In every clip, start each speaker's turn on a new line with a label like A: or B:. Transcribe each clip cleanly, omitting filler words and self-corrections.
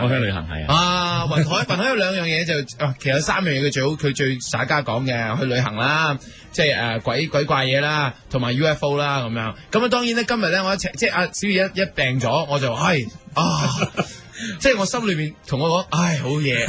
A: 我去旅行係
B: 啊，雲海有兩樣嘢就其實有三樣嘢佢最耍家講嘅，去旅行啦，即係鬼怪嘢啦，同埋 UFO 啦咁樣。咁啊當然咧，今日咧我即係阿小儀一病咗，我就即係我心裏面同我講，好嘢。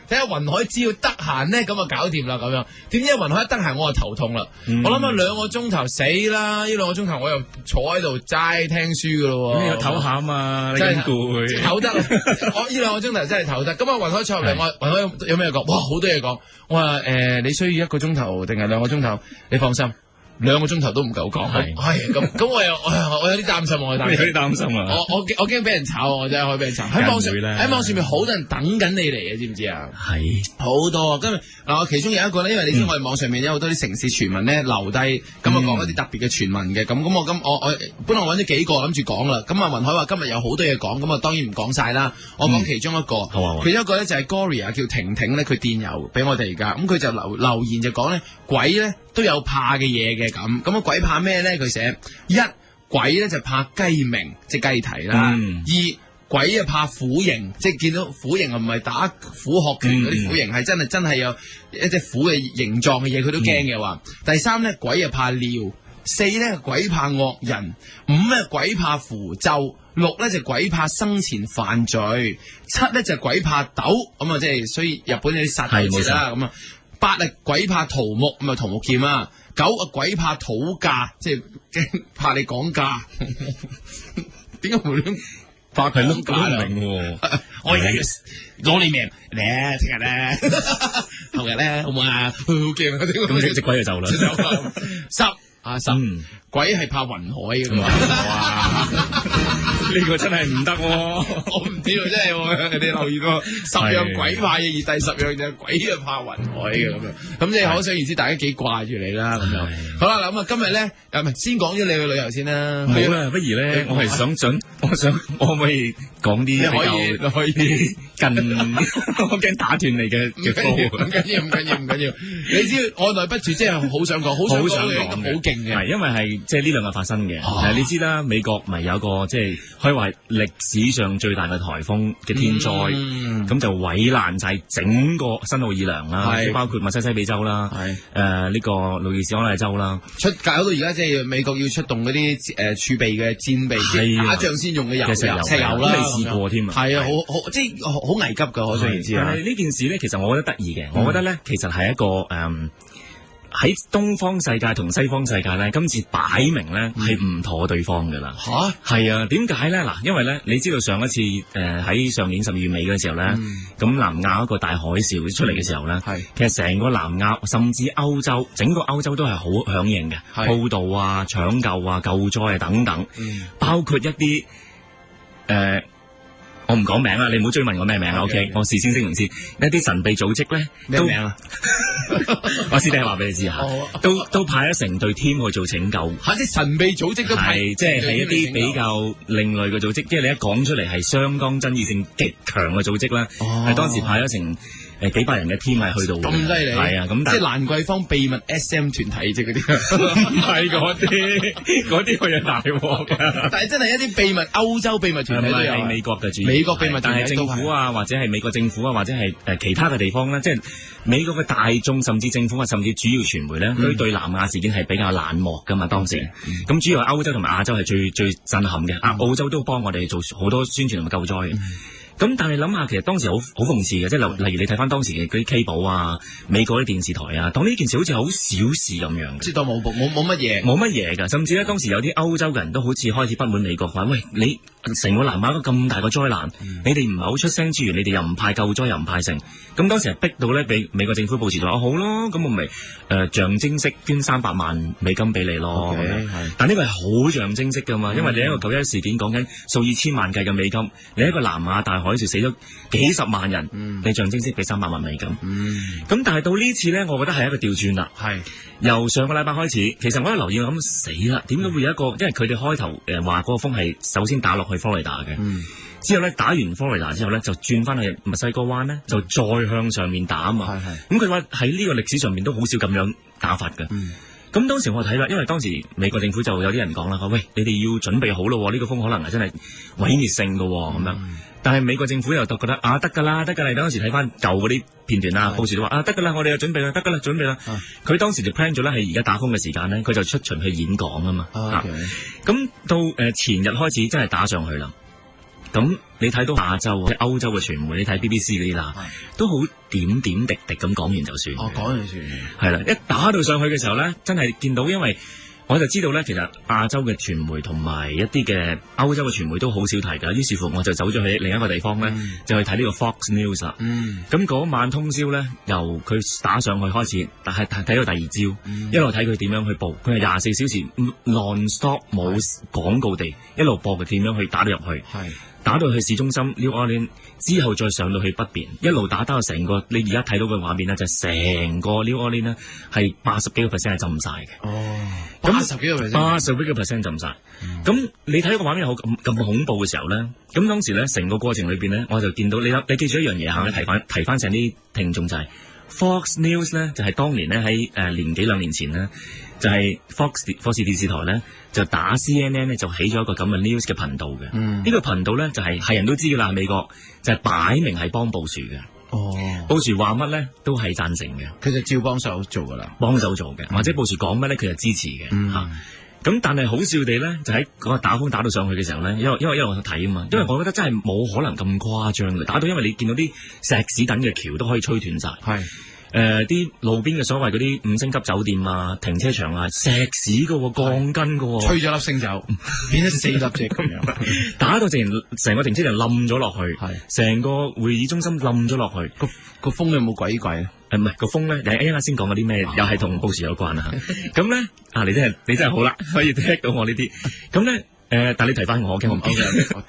B: 睇下雲海只要得閒咧，咁啊搞掂啦咁樣。點知雲海一得閒，我就頭痛啦。我諗下2個鐘頭死啦！呢2個鐘頭我又坐喺度齋聽書噶咯。
A: 咁你要唞下啊嘛，你咁攰。
B: 唞得，我呢2個鐘頭真係唞得。咁啊雲海坐入嚟，雲海有咩講？哇，好多嘢講。我話你需要1個鐘頭定係2個鐘頭？你放心。2個鐘頭都唔夠講，係咁我有啲擔心，有啲擔心啊！我驚俾人炒，我真係可以俾人炒。喺網上面好多人等緊你嚟嘅，知唔知啊？係好多。今日我其中有一個咧，因為你知我哋網上面有好多啲城市傳聞咧留低，咁啊講一啲特別嘅傳聞嘅。咁我本來揾咗幾個諗住講啦。咁啊雲海話今日有好多嘢講，咁啊當然唔講晒啦。我講其中一個，其中一個咧就係 Gloria 叫婷婷咧，佢電郵俾我哋㗎。咁佢就留言就講咧，鬼咧都有怕嘅嘢嘅。咁啊鬼怕咩咧？佢寫1鬼咧就怕雞鳴，即係雞啼啦。2鬼啊怕虎形，即係見到虎形啊唔係打虎鶴拳嗰啲虎形，係真係有一隻虎嘅形狀嘅嘢，佢都驚嘅話。第3咧鬼啊怕尿，4咧鬼怕惡人，5咧鬼怕符咒，6咧就鬼怕生前犯罪，7咧就鬼怕斗，咁啊即係所以日本有啲殺頭節啦咁啊。8啊鬼怕桃木，咁啊桃木劍啊。9啊鬼怕討價，即係驚怕你講價。點解會咁怕佢講價明喎？我而家要攞你命咧，聽日咧，後日咧，好唔好啊？好驚啊！
A: 咁隻鬼就走啦。
B: 10鬼係怕雲海嘅嘛？哇！
A: 呢個真係唔得，
B: 我唔知道真係，你留意到10樣鬼怕嘢，而第10樣就係鬼啊怕雲海嘅咁樣，咁即係可想而知大家幾掛住你啦咁樣。好啦，咁啊今日咧，先講咗你去旅遊先啦。
A: 好啦，不如咧，我係我可唔可以講啲比較
B: 可以
A: 近，我驚打斷你嘅歌。
B: 唔緊要。你知按捺不住，即係好想講，好想講，好勁嘅。
A: 係因為係即係呢兩日發生嘅。你知啦，美國咪有一個即係可以話歷史上最大嘅颱風嘅天災，咁就毀爛晒整個新奧爾良啦，包括密西西比州啦，呢個路易斯安那州啦，搞到而家即係美國要出動嗰啲儲備嘅戰備，即係打仗先用嘅石油啦，都未試過添啊！係啊，好即係好危急㗎，可想而知啊！但係呢件事咧，其實我覺得得意嘅，我覺得咧，其實係一個喺東方世界同西方世界咧，今次擺明咧係唔妥對方噶啦。係啊，點解咧？嗱，因為咧，你知道上一次喺上年12月尾嘅時候咧，咁南亞一個大海嘯出嚟嘅時候咧，其實成個南亞甚至歐洲，整個歐洲都係好響應嘅，報道啊、搶救啊、救災啊等等，包括一啲我唔講名啦，你唔好追問我咩名啊 ，OK？我事先聲明先，一啲神秘組織咧，咩名啊？我私底下話俾你知下，都派咗成隊 team 去做拯救。嚇！啲神秘組織都係即係一啲比較另類嘅組織，即係你一講出嚟係相當爭議性極強嘅組織啦。係當時派咗成幾百人嘅 team 係去到咁犀利，係啊，咁即係蘭桂坊秘密 SM 團體啫，嗰啲唔係嗰啲佢有大鑊㗎。但係真係一啲秘密歐洲秘密團體都有，係美國嘅主要。美國秘密團體，但係政府啊，或者係美國政府啊，或者係其他嘅地方咧，即係美國嘅大眾，甚至政府啊，甚至主要傳媒咧，都對南亞事件係比較冷漠㗎嘛。當時咁主要係歐洲同埋亞洲係最震撼嘅，澳洲都幫我哋做好多宣傳同埋救災嘅。咁但係諗下，其實當時好諷刺嘅，即係例如你睇翻當時嘅嗰啲 cable 啊，美國啲電視台啊，當呢件事好似好小事咁樣，知道冇乜嘢㗎，甚至咧當時有啲歐洲嘅人都好似開始不滿美國話，喂，你成個南亞一個咁大個災難，你哋唔係好出聲之餘，你哋又唔派救災又唔派成，咁當時係逼到咧俾美國政府報時就話好咯，咁我咪象徵式捐300萬美金俾你咯，但呢個係好象徵式㗎嘛，因為你一個911事件講緊數以千萬計嘅美金，你一個南亞大海就死咗幾十萬人，你象徵式俾300萬美金，咁但係到呢次咧，我覺得係一個調轉啦，由上個禮拜開始，其實我都留意咁死啦，點解會有一個？因為佢哋開頭話嗰個風係首先打落去佛羅里達嘅，之後咧打完佛羅里達之後咧就轉翻去墨西哥灣咧，就再向上面打啊嘛，咁佢話喺呢個歷史上面都好少咁樣打法嘅。咁咁當時我睇啦，因為當時美國政府就有啲人講啦，喂，你哋要準備好咯，呢個風可能係真係毀滅性㗎咁樣。但係美國政府又覺得啊，得㗎啦。當時睇翻舊嗰啲片段啦，報時都話啊，得㗎啦，我哋又準備啦，得㗎啦，準備啦。佢當時就 plan 咗咧，係而家打風嘅時間咧，佢就出巡去演講啊嘛。咁到前日開始真係打上去啦。咁你睇到亞洲即係歐洲嘅傳媒，你睇 BBC 嗰啲啦，都好點點滴滴咁講完就算。
B: 講完算。
A: 係啦，一打到上去嘅時候咧，真係見到，因為我就知道咧，其實亞洲嘅傳媒同埋一啲嘅歐洲嘅傳媒都好少提㗎。於是乎，我就走咗去另一個地方咧，就去睇呢個 Fox News 啦。咁嗰晚通宵咧，由佢打上去開始，但係睇到第二朝，一路睇佢點樣去報。佢係24小時 non-stop 冇廣告地一路播佢點樣去打到入去。打到去市中心 New Orleans 之後，再上到去北邊，一路打到成個你而家睇到嘅畫面咧，就成個 New Orleans 咧係80幾個%係浸晒嘅。
B: 80幾個%，80
A: 幾個%浸晒。咁你睇到個畫面好咁恐怖嘅時候咧，咁當時咧成個過程裏邊咧，我就見到你記住一樣嘢嚇，提翻成啲聽眾就係 Fox News 咧，就係當年咧喺年幾兩年前咧，就係 Fox 電視台咧。就打 CNN 咧，就起咗一個咁嘅 news 嘅頻道嘅。呢個頻道咧就係人都知噶啦，美國就係擺明係幫布殊嘅。布殊話乜咧都係贊成嘅，
B: 佢就照幫手做噶啦，
A: 幫手做嘅，或者布殊講乜咧佢就支持嘅嚇。咁但係好笑地咧，就喺嗰個打風打到上去嘅時候咧，因為一路睇啊嘛，因為我覺得真係冇可能咁誇張嘅，打到因為你見到啲石屎等嘅橋都可以吹斷晒。啲路邊嘅所謂嗰啲5星級酒店啊、停車場啊，石屎嘅喎，鋼筋嘅喎，
B: 吹咗粒星走，變咗4粒啫咁樣，
A: 打到成個停車場冧咗落去，成個會議中心冧咗落去，
B: 個風有冇鬼怪咧？
A: 唔係個風咧，你啱先講嗰啲咩，又係同布殊有關啊。咁咧你真係好啦，可以聽到我呢啲，咁咧。但係你提翻我驚我唔記得，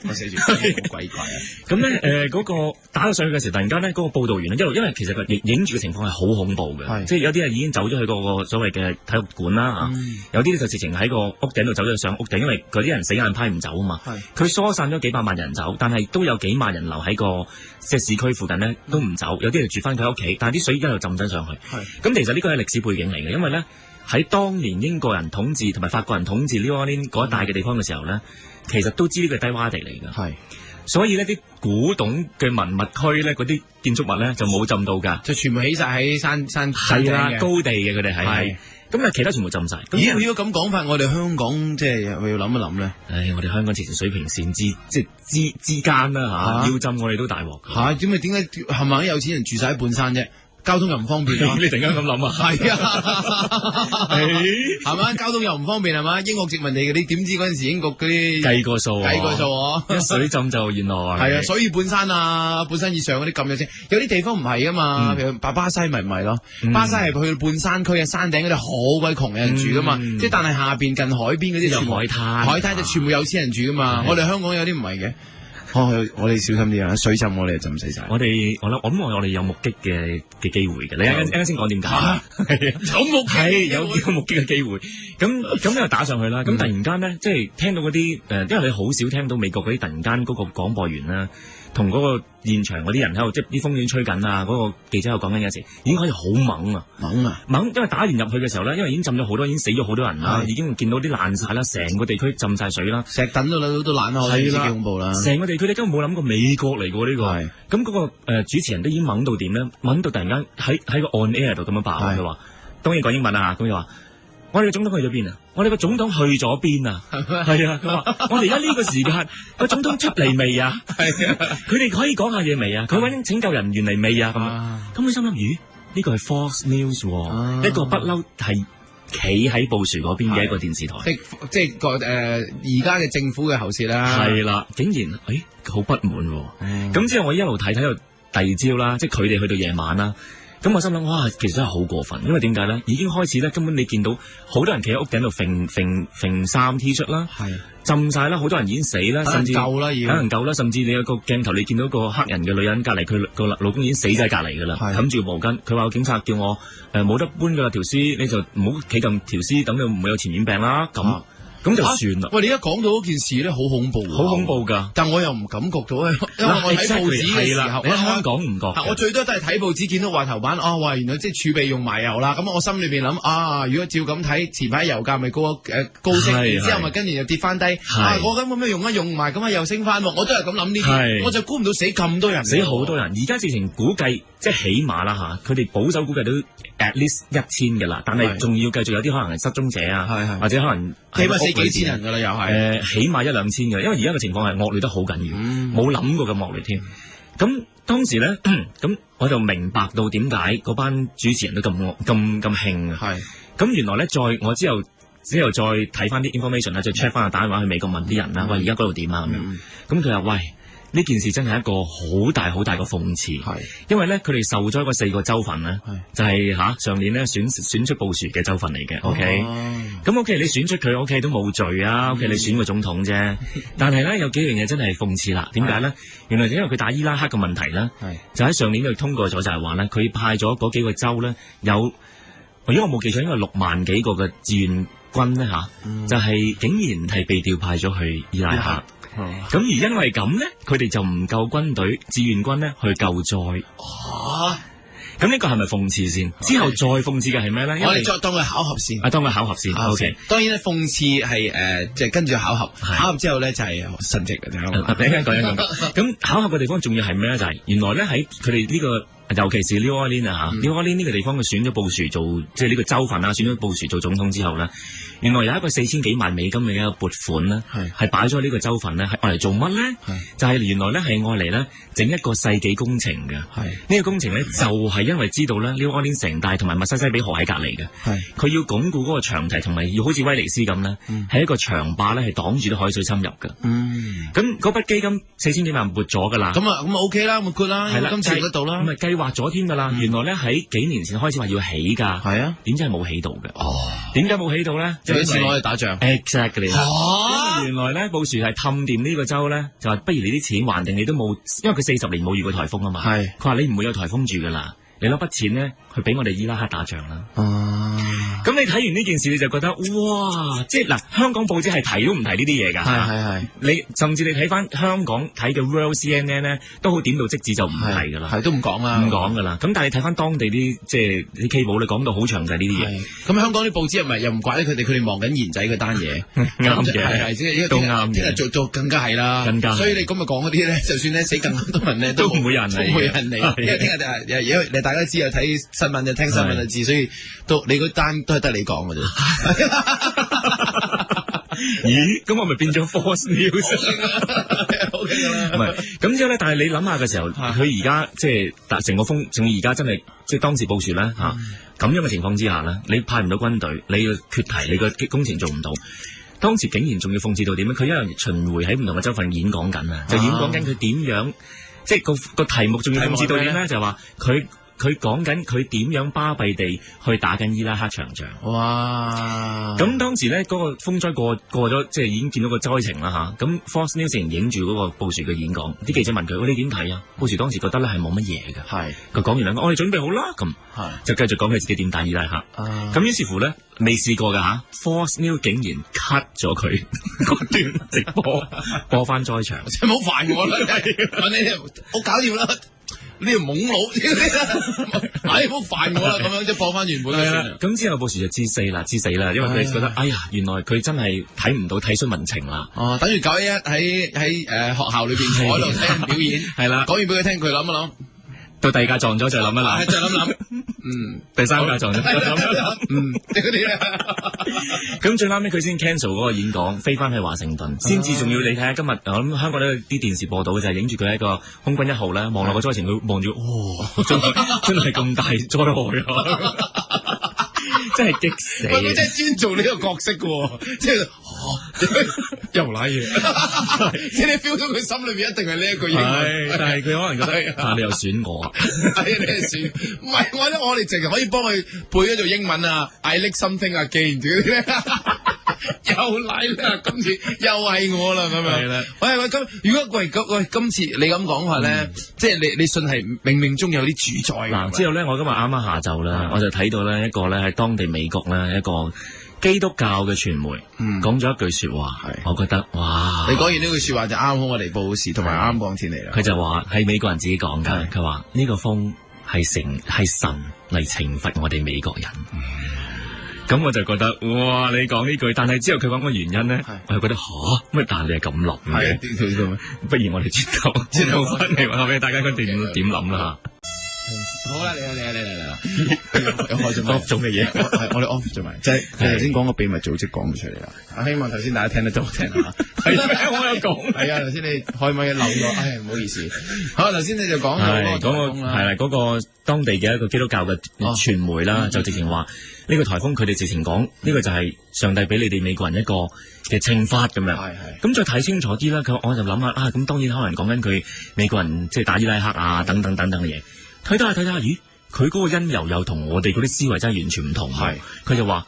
B: 我寫住好鬼怪啊！
A: 咁咧嗰個打到上去嘅時候，突然間咧嗰個報導員咧，因為其實佢影住嘅情況係好恐怖嘅，即係有啲人已經走咗去嗰個所謂嘅體育館啦嚇，有啲就直情喺個屋頂度走咗上屋頂，因為嗰啲人死硬派唔走啊嘛，佢疏散咗幾百萬人走，但係都有幾萬人留喺個即係市區附近咧都唔走，有啲人住翻佢屋企，但係啲水一路浸緊上去，咁其實呢個係歷史背景嚟嘅，因為咧。喺當年英國人統治同埋法國人統治 New Orleans 嗰一帶嘅地方嘅時候咧，其實都知呢個係低窪地嚟㗎。所以呢啲古董嘅文物區咧，嗰啲建築物咧就冇浸到㗎，
B: 就全部起晒喺山
A: 係啦，高地嘅佢哋係。咁啊，其他全部浸晒。
B: 咦？如果咁講法，我哋香港即係要諗一諗咧。
A: 我哋香港其實水平線之間啦嚇，要浸我哋都大鑊。
B: 嚇？點解係咪啲有錢人住晒喺半山啫？交通又唔方便，
A: 你突然間咁諗啊？
B: 係啊，係嘛？交通又唔方便係嘛？英國殖民地嗰啲點知嗰陣時英國嗰啲
A: 計過數，一水浸就原來
B: 係啊，所以半山啊、半山以上嗰啲咁嘅先，有啲地方唔係啊嘛，譬如巴西咪唔係咯，巴西係去半山區啊、山頂嗰啲好鬼窮嘅人住噶嘛，即係但係下邊近海邊嗰啲就海灘就全部有錢人住噶嘛，我哋香港有啲唔係嘅。我哋小心啲啊！水浸我哋就浸死晒。
A: 我哋有目擊嘅機會嘅。你啱先講點解？
B: 有目擊
A: 有目擊嘅機會。咁又打上去啦。咁突然間咧，即係聽到嗰啲因為你好少聽到美國嗰啲突然間嗰個廣播員啦，同嗰個現場嗰啲人喺度，即係啲風已經吹緊啊！嗰個記者喺度講緊嘅時，已經可以好猛啊！猛！因為打完入去嘅時候咧，因為已經浸咗好多，已經死咗好多人啦，已經見到啲爛晒啦，成個地區浸晒水啦，
B: 石凳都爛啦，係啦，幾恐怖啦！
A: 成個地區你根本冇諗過美國嚟過呢個，咁嗰個主持人都已經猛到點咧？猛到突然間喺個 on air 度咁樣爆，佢話當然講英文啊，咁佢話。我哋嘅總統去咗邊啊？我哋個總統去咗邊啊？係啊，佢話我哋而家呢個時間個總統出嚟未啊？係啊，佢哋可以講下嘢未啊？佢揾拯救人員嚟未啊？咁佢心諗，咦？呢個係 Fox News，一個不嬲係企喺布殊嗰邊嘅一個電視台，
B: 即係個而家嘅政府嘅喉舌啦。
A: 係啦，竟然好不滿。咁之後我一路睇到第二朝啦，即係佢哋去到夜晚啦。咁我心諗，哇，其實真係好過分，因為點解咧？已經開始咧，根本你見到好多人企喺屋頂度揈衫 T 恤啦，浸晒啦，好多人已經死啦，甚至可能夠啦，甚至你有個鏡頭，你見到個黑人嘅女人隔離，佢個老公已經死咗喺隔離噶啦，冚住毛巾。佢話警察叫我冇得搬噶啦條屍，你就唔好企咁條屍，等你唔會有傳染病啦。咁咁就算啦。
B: 喂，你而家講到嗰件事咧，好恐怖，
A: 好恐怖㗎。
B: 但我又唔感覺到啊，因為我睇報紙嘅時候，
A: 你喺香港唔覺。
B: 我最多都係睇報紙見到話頭版，哇，原來即係儲備用埋油啦。咁我心裏邊諗如果照咁睇，前排油價咪高升，然之後咪跟住又跌翻低。我咁樣用埋，咁又升翻。我都係咁諗呢啲，我就估唔到死咁多人，
A: 死好多人。而家直情估計，即係起碼啦嚇，佢哋保守估計都 at least 1000㗎啦。但係仲要繼續有啲可能係失蹤者啊，或者可能
B: 起碼死幾千人㗎啦，又係
A: 起碼1-2千嘅。因為而家嘅情況係惡劣得好緊要，冇諗過咁惡劣添。咁當時咧，咁我就明白到點解嗰班主持人都咁興啊。咁原來咧，我之後再睇翻啲 information 啦，再 check 翻打電話去美國問啲人啦，喂，而家嗰度點啊咁樣。咁佢話喂，呢件事真係一個好大好大嘅諷刺，因為咧佢哋受咗嗰4個州份咧，就係上年咧選出布殊嘅州份嚟嘅。OK，咁 OK， 你選出佢 OK 都冇罪啊。OK， 你選個總統啫。但係咧有幾樣嘢真係諷刺啦。點解咧？原來因為佢打伊拉克嘅問題咧，就喺上年佢通過咗，就係話咧佢派咗嗰幾個州咧有，如果我冇記錯，應該6萬幾個嘅志願軍咧就係竟然係被調派咗去伊拉克。咁而因為咁咧，佢哋就唔夠軍隊志願軍咧去救災。咁呢個係咪諷刺先？之後再諷刺嘅係咩咧？
B: 我哋再當佢巧合先。
A: 當佢巧合先。OK。
B: 當然咧，諷刺係即係跟住巧合，巧合之後咧就係神蹟嘅。
A: 等一陣講。咁巧合嘅地方仲要係咩咧？就係原來咧喺佢哋呢個。尤其是 New Orleans New Orleans 呢個地方佢選咗布殊做即係呢個州份選咗布殊做總統之後咧，原來有一個4000幾萬美金嘅一個撥款咧，係擺咗喺呢個州份咧，係愛嚟做乜咧？就係原來咧係愛嚟咧整一個世紀工程嘅。呢個工程咧就係因為知道咧 New Orleans 城大同埋密西西比河喺隔離嘅，佢要鞏固嗰個長堤同埋要好似威尼斯咁咧，係一個長壩咧係擋住啲海水侵入嘅。咁嗰筆基金4000幾萬撥咗㗎啦。咁啊 OK 啦，冇 good 啦，今次得到啦。畫咗添噶啦，原來咧喺幾年前開始話要起噶，點知係冇起到嘅。點解冇起到咧？
B: 就啲錢攞去打仗。
A: Exactly。原來咧布殊係氹掂呢個州咧，就話不如你啲錢還定你都冇，因為佢40年冇遇過颱風啊嘛。佢話你唔會有颱風住噶啦，你攞筆錢咧去俾我哋伊拉克打仗啦。咁你睇完呢件事你就覺得哇，即係嗱，香港報紙係提都唔提呢啲嘢㗎。你甚至你睇翻香港睇嘅 World CNN 咧，都好點到即止就唔提㗎啦。
B: 都唔講啦，
A: 唔講㗎啦。咁但係你睇翻當地啲即係啲 cable 你講到好詳細呢啲嘢。
B: 咁香港啲報紙又唔怪得佢哋忙緊賢仔嗰單嘢。
A: 啱嘅，都啱嘅。
B: 聽日做更加係啦，所以你今日講嗰啲咧，就算咧死更多人咧，
A: 都唔會有人嚟，
B: 因為聽日因為大家知啊，睇新聞就聽新聞就知，所以你嗰單都係得你講嘅啫。
A: 咦？咁我咪變咗 false news？唔係，咁之後咧，但係你諗下嘅時候，佢而家即係成個風，仲要而家真係即係當時布殊咧咁樣嘅情況之下咧，你派唔到軍隊，你嘅缺堤，你個工程做唔到。當時竟然仲要諷刺到點樣？佢一樣巡迴喺唔同嘅州份演講緊啊，就演講緊佢點樣，即係個題目仲要諷刺到點咧？就話佢講緊佢點樣巴閉地去打緊伊拉克場仗。哇！咁當時咧嗰個風災過咗，即係已經見到個災情啦嚇。咁 Fox News 影住嗰個布殊嘅演講，啲記者問佢：喂，你點睇啊？布殊當時覺得咧係冇乜嘢嘅。佢講完兩個，我哋準備好啦，咁就繼續講佢自己點打伊拉克。咁於是乎咧，未試過㗎 Fox News 竟然 cut 咗佢嗰段直播，播翻災場。
B: 真係唔好煩我啦！問你我搞掂啦。呢條懵佬，哎，唔好煩我啦，咁樣即係播翻原本嘅。
A: 咁之後布殊就知死啦，因為佢覺得，哎呀，原來佢真係睇唔到體恤民情啦。
B: 等於911喺學校裏邊坐喺度聽人表演，係啦，講完俾佢聽，佢諗一諗。
A: 到第二架撞咗就諗一諗，
B: 再諗，
A: 第三架撞咗，
B: 嗰啲咧，
A: 咁最啱尾佢先 cancel 嗰個演講，飛翻去華盛頓，先至仲要你睇下今日，我諗香港呢啲電視播到嘅就係影住佢喺個空軍1號咧，望落個災情，佢望住，真係咁大災害啊！真係激死！
B: 佢真係專做呢個角色嘅，即係
A: 又瀨嘢，
B: 即係你 feel 到佢心裏邊一定係呢一句英
A: 文，但係佢可能覺得你又選我啊？
B: 係你係選，唔係我覺得我哋淨係可以幫佢背咗做英文啊 ，I like something again 嗰啲咧，又瀨啦，今次又係我啦咁樣。係啦，喂，咁如果喂今次你咁講話咧，即係你信係冥冥中有啲主宰。
A: 嗱，之後咧，我今日啱啱下晝咧，我就睇到咧一個咧喺當地美國咧一個基督教嘅傳媒講咗一句說話，我覺得哇！
B: 你講完呢句說話就啱好我嚟報時，同埋啱講天嚟啦。
A: 佢就話係美國人自己講噶，佢話呢個風係神嚟懲罰我哋美國人。咁我就覺得哇！你講呢句，但係之後佢講個原因咧，我就覺得乜？但係你係咁諗嘅，不如我哋轉頭翻嚟話俾大家點諗啦吓。
B: 好啦，嚟開咗
A: off 做咩嘢？
B: 我哋 off 咗埋，即係頭先講個秘密組織講出嚟啦。我希望頭先大家聽得到聽下。係咩？我有講。係啊，頭先你開咪漏咗，唔好意思。好，頭先你就講到
A: 嗰個當地嘅一個基督教嘅傳媒啦，就直情話呢個颱風佢哋直情講呢個就係上帝俾你哋美國人一個嘅懲罰咁樣。咁再睇清楚啲啦，我就諗下咁當然可能講緊佢美國人即係打伊拉克啊等等嘅嘢。睇下，咦？佢嗰個因由又同我哋嗰啲思維真係完全唔同。佢就話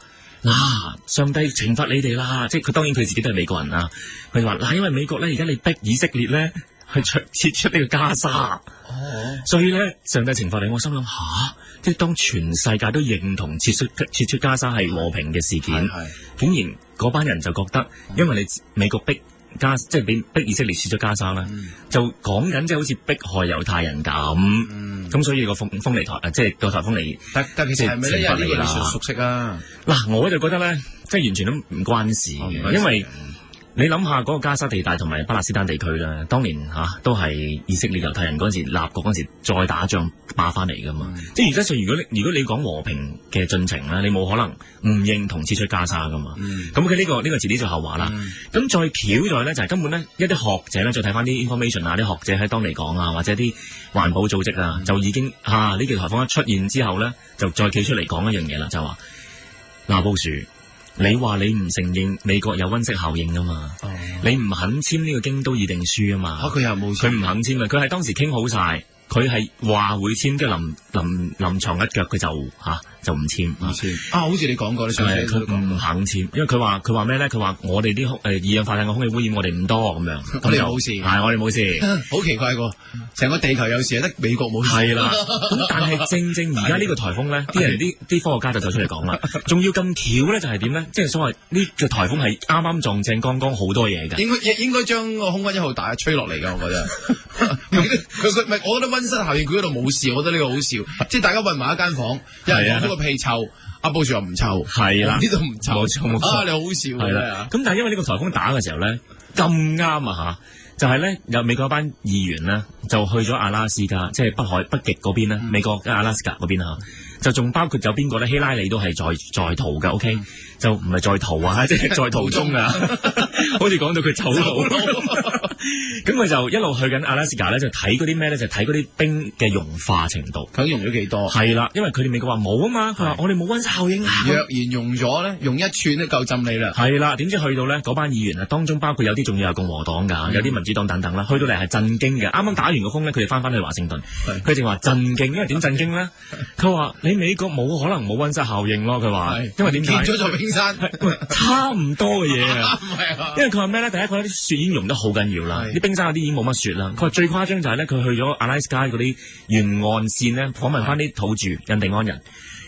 A: 上帝懲罰你哋啦，即係佢當然佢自己都係美國人啦。佢就話因為美國咧而家你逼以色列咧去撤出呢個加沙，所以咧上帝懲罰你。我心諗即係當全世界都認同撤出加沙係和平嘅事件，竟然嗰班人就覺得因為你美國即係逼以色列撤出加沙啦，就講緊即係好似迫害猶太人咁所以個風嚟台即係個颱風嚟，
B: 但其實係咪咧？呢個你熟悉啊？
A: 我就覺得咧，即係完全都唔關事嘅，因為你諗下嗰個加沙地帶同埋巴勒斯坦地區啦，當年都係以色列猶太人嗰陣時立國嗰陣時再打仗霸翻嚟噶嘛。即係原則上，如果你講和平嘅進程咧，你冇可能唔認同撤出加沙噶嘛。咁佢呢個遲啲就後話啦。咁再巧在咧就係根本咧一啲學者咧再睇翻啲 information 啲學者喺當地講或者啲環保組織就已經呢條颱風一出現之後咧，就再企出嚟講一樣嘢啦，就話布殊。你話你唔承認美國有溫室效應噶嘛？你唔肯簽呢個京都議定書啊嘛？佢又冇，佢唔肯簽啊！佢係當時傾好晒，佢係話會簽，跟住臨床一腳佢就唔簽。好似你講過咧，佢唔肯簽，因為佢話咩咧？佢話我哋啲二氧化碳嘅空氣污染我哋唔多咁樣，
B: 我哋冇事，
A: 係我哋冇事。
B: 好奇怪喎，成個地球有事，得美國冇事。
A: 係啦，咁但係正而家呢個颱風咧，啲科學家就走出嚟講啦，仲要咁巧咧，就係點咧？即係所謂呢個颱風係啱啱撞正剛好多嘢嘅，
B: 應該將個空溫一號大吹落嚟㗎，我覺得。佢唔係，我覺得溫室效應佢嗰度冇事，我覺得呢個好笑。即係大家混埋一間房，有人講咗個屁臭，阿布殊又唔臭，係啦，呢度唔臭，冇錯。你好笑，係啦。咁但係因為呢個颱風打嘅時候咧，咁啱就係咧有美國一班議員咧就去咗阿拉斯加，即係北極嗰邊咧，美國嘅阿拉斯加嗰邊就仲包括有邊個咧？希拉里都係在逃㗎 ，OK，就唔係在逃即係在途中好似講到佢走佬。咁佢就一路去緊阿拉斯加咧，就睇嗰啲咩咧？就睇嗰啲冰嘅融化程度，究竟融咗幾多？係啦，因為佢哋美國話冇啊嘛，佢話我哋冇溫室效應啊。若然融咗咧，融一寸都夠浸你啦。係啦，點知去到咧嗰班議員當中包括有啲仲要係共和黨㗎，有啲民主黨等等啦，去到嚟係震驚嘅。啱啱打完個風咧，佢哋翻去華盛頓，佢淨話震驚，因為點震驚咧？佢話你美國冇可能冇溫室效應咯，佢話，因為點解？見咗座冰山，差唔多嘅嘢啊。因為佢話咩咧？第一個啲雪已經融得好緊要啦，啲冰山嗰啲已經冇乜雪啦。佢話最誇張就係咧，佢去咗阿拉斯加嗰啲沿岸線咧，訪問翻啲土著印第安人，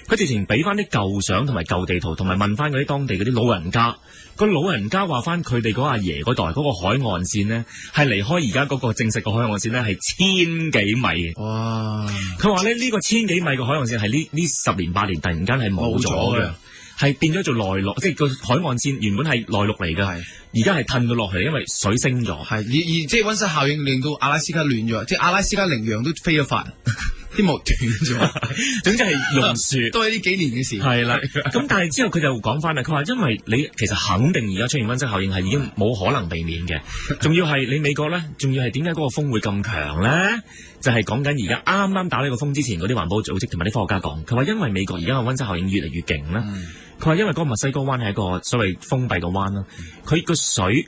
B: 佢直情俾翻啲舊相同埋舊地圖，同埋問翻嗰啲當地嗰啲老人家。個老人家話翻佢哋嗰阿爺嗰代嗰個海岸線呢，係離開而家嗰個正式嘅海岸線呢，係1000幾米。哇！佢話呢個1000幾米嘅海岸線係呢10年8年突然間係冇咗嘅，係變咗做內陸，即係個海岸線原本係內陸嚟嘅，而家係褪到落去，因為水升咗。係而即係溫室效應令到阿拉斯加亂咗，即係阿拉斯加羚羊都飛咗發。啲木斷咗，總之係榕樹，都係呢幾年嘅事。係啦，咁但係之後佢就講翻啦，佢話因為你其實肯定而家出現溫室效應係已經冇可能避免嘅，仲要係你美國咧，仲要係點解嗰個風會咁強咧？就係講緊而家啱啱打呢個風之前嗰啲環保組織同埋啲科學家講，佢話因為美國而家嘅溫室效應越嚟越勁啦，佢話因為嗰個墨西哥灣係一個所謂封閉嘅灣啦，佢個水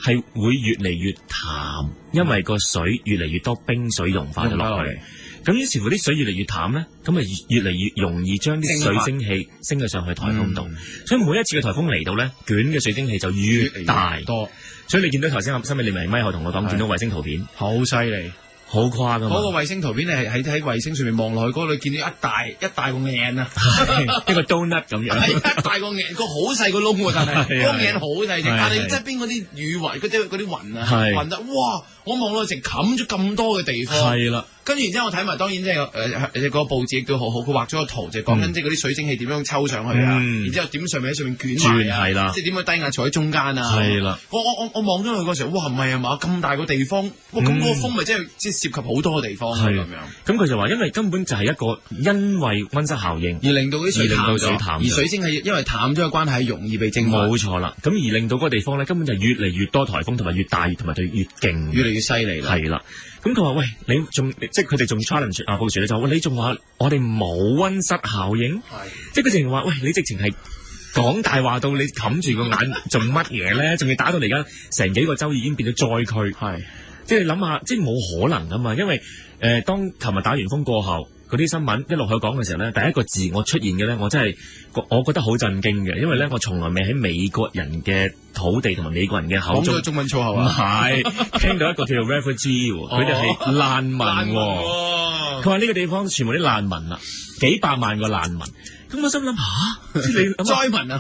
B: 係會越嚟越淡，因為個水越嚟越多冰水融化咗落去。咁於是乎啲水越嚟越淡咧，咁咪越嚟越容易將啲水蒸氣升咗上去颱風度，所以每一次嘅颱風嚟到咧，捲嘅水蒸氣就越大多。所以你見到頭先新美你咪咪後同我講，見到衛星圖片，好犀利，
A: 好誇噶嘛。
B: 嗰個衛星圖片你係喺衛星上面望落去，嗰度見到一大個眼啊，
A: 一個 donut 咁樣，
B: 一大個眼，個好細個窿喎，但係個眼好細隻，但係側邊嗰啲雨雲，嗰啲雲啊，雲啊，哇！我望落成冚咗咁多嘅地方，係啦。跟住然之後我睇埋，當然即係個佈置亦都好好，佢畫咗個圖就講緊即係嗰啲水蒸氣點樣抽上去啊，然之後點上面喺上面捲埋啊，即係點樣低壓坐喺中間啊，係啦。我望咗佢嗰時候，哇唔係啊嘛，咁大個地方，哇咁個風咪即係涉及好多個地方咁樣。
A: 咁佢就話因為根本就係一個因為溫室效應
B: 而令到啲水淡咗，而水蒸氣因為淡咗嘅關係，容易被蒸發。
A: 冇錯啦，咁而令到嗰個地方咧根本就越嚟越多颱風，同埋越大，同埋對越勁，
B: 越嚟越犀利啦。
A: 係啦。咁佢話喂，你仲即係佢哋仲 challenge 布殊咧就話你仲話我哋冇溫室效應，即係佢直情話喂，你直情係講大話到你冚住個眼做乜嘢咧？仲要打到嚟而家成幾個州已經變咗災區，即係你諗下，即係冇可能噶嘛？因為當琴日打完風過後，嗰啲新聞一路去講嘅時候咧，第一個字我出現嘅咧，我真係我覺得好震驚嘅，因為咧我從來未喺美國人嘅土地同埋美國人嘅口中
B: 講咗中文粗口啊，
A: 唔係聽到一個叫做 refugee， 佢哋係難民，佢話呢個地方全部啲難民啦，幾百萬個難民，咁我心諗吓，你
B: 災民啊，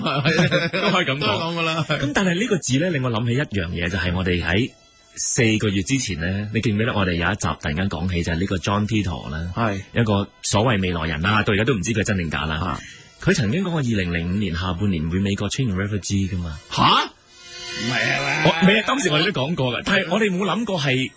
A: 都可以咁講
B: 噶啦。
A: 咁但係呢個字咧令我諗起一樣嘢，就係我哋喺4個月之前咧，你記唔記得我哋有一集突然間講起就係呢個 John Titor 啦，係一個所謂未來人啦，到而家都唔知佢真定假啦。佢曾經講過2005年下半年會美國出現 refugee 噶嘛？吓？唔係啊嘛？未啊，當時我哋都講過噶，但係我哋冇諗過係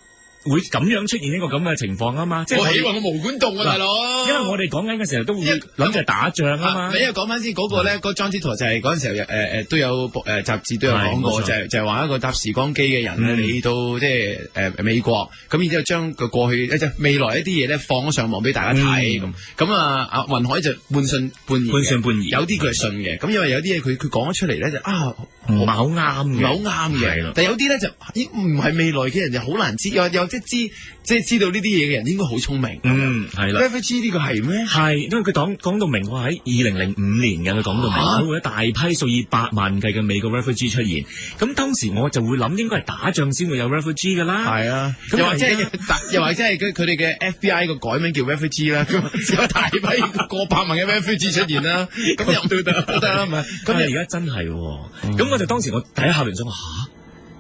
A: 會咁樣出現一個咁嘅情況啊嘛，即係
B: 我以為我毛管戙啊，大佬。
A: 因為我哋講緊嘅時候都會諗住係打仗啊嘛。
B: 你又講翻先嗰個咧，嗰 John Titor 就係嗰陣時候都有雜誌都有講過，就係話一個搭時光機嘅人咧嚟到即係美國，咁然之後將個過去即係未來一啲嘢咧放咗上網俾大家睇咁啊阿雲海就半信半疑，有啲佢係信嘅，咁因為有啲嘢佢講咗出嚟咧就唔係好啱嘅，唔係好啱嘅，但有啲咧就唔係未來嘅人就好難知，又即係知道呢啲嘢嘅人應該好聰明，係啦。refugee 呢個係咩？係，因為佢講到明話喺2005年嘅，佢講到明會一大批數以百萬計嘅美國 refugee 出現。咁當時我就會諗應該係打仗先會有 refugee 噶啦。係啊，又或者係佢哋嘅 FBI 個改名叫 refugee 啦，咁有大批過百萬嘅 refugee 出現啦，咁又都得啦，咪？咁你而家真係，咁我就當時我第一下聯想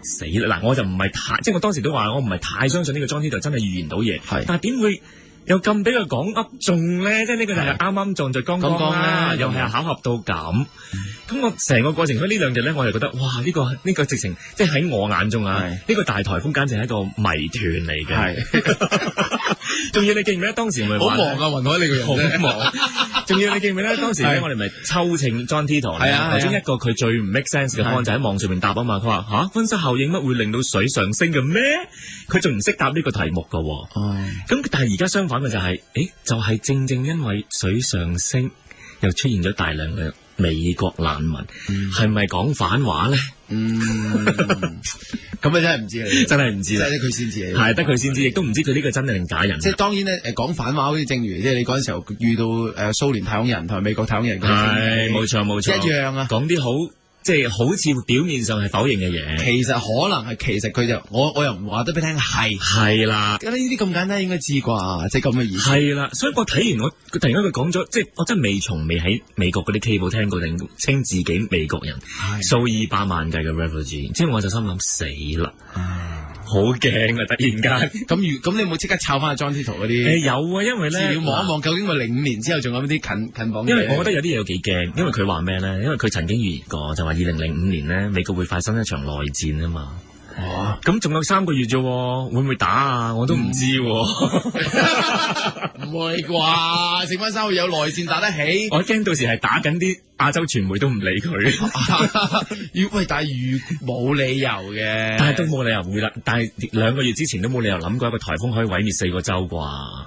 B: 死啦！嗱，我就唔係太，即係我當時都話我唔係太相信呢個 John Titor真係預言到嘢，但係點會又咁俾佢講噏中咧？即係呢個就係啱啱撞在剛剛啦，又係巧合到咁。咁我成個過程，所以呢兩日咧，我就覺得哇！呢個直情即係喺我眼中啊，呢個大颱風簡直係一個謎團嚟嘅。仲要你記唔記得當時咪好忙啊？雲海你個人好忙。仲要你記唔記得當時咧，我哋咪抽秤 John Titor 係啊，其中一個佢最唔 make sense 嘅方案就喺網上面答啊嘛。佢話吓溫室效應乜會令到水上升嘅咩？佢仲唔識答呢個題目噶。咁但係而家相反嘅就係，就係正正因為水上升，又出現咗大量嘅美國難民，係咪講反話咧？咁啊真係唔知啦，真係唔知啦，得佢先知，係得佢先知，亦都唔知佢呢個真定假人。即係當然咧，講反話好似正如即係你嗰陣時候遇到蘇聯太空人同埋美國太空人，係冇錯冇錯，一樣啊，講啲好。即係好似表面上係否認嘅嘢，其實可能係，其實佢就我又唔話得俾你聽係啦。咁呢啲咁簡單應該知啩，即係咁嘅意思。係啦，所以我睇完佢突然間佢講咗，即係我真係從未喺美國嗰啲 cable 聽過定稱自己美國人數以百萬計嘅 refugee， 即係我就心諗死啦。好驚啊！突然間，咁你有冇即刻抄翻 John Titor 嗰啲？有啊，因為咧要望一望究竟佢05年之後仲有啲近榜。因為我覺得有啲嘢有幾驚，因為佢話咩咧？因為佢曾經預言過，就話2005年咧美國會發生一場內戰啊嘛。咁仲有3個月啫，會唔會打啊？我都唔知，唔會啩？剩翻3個月有內戰打得起？我驚到時係打緊啲亞洲傳媒都唔理佢。喂，但係冇理由嘅，但係都冇理由會啦。但係2個月之前都冇理由諗過一個颱風可以毀滅4個州啩？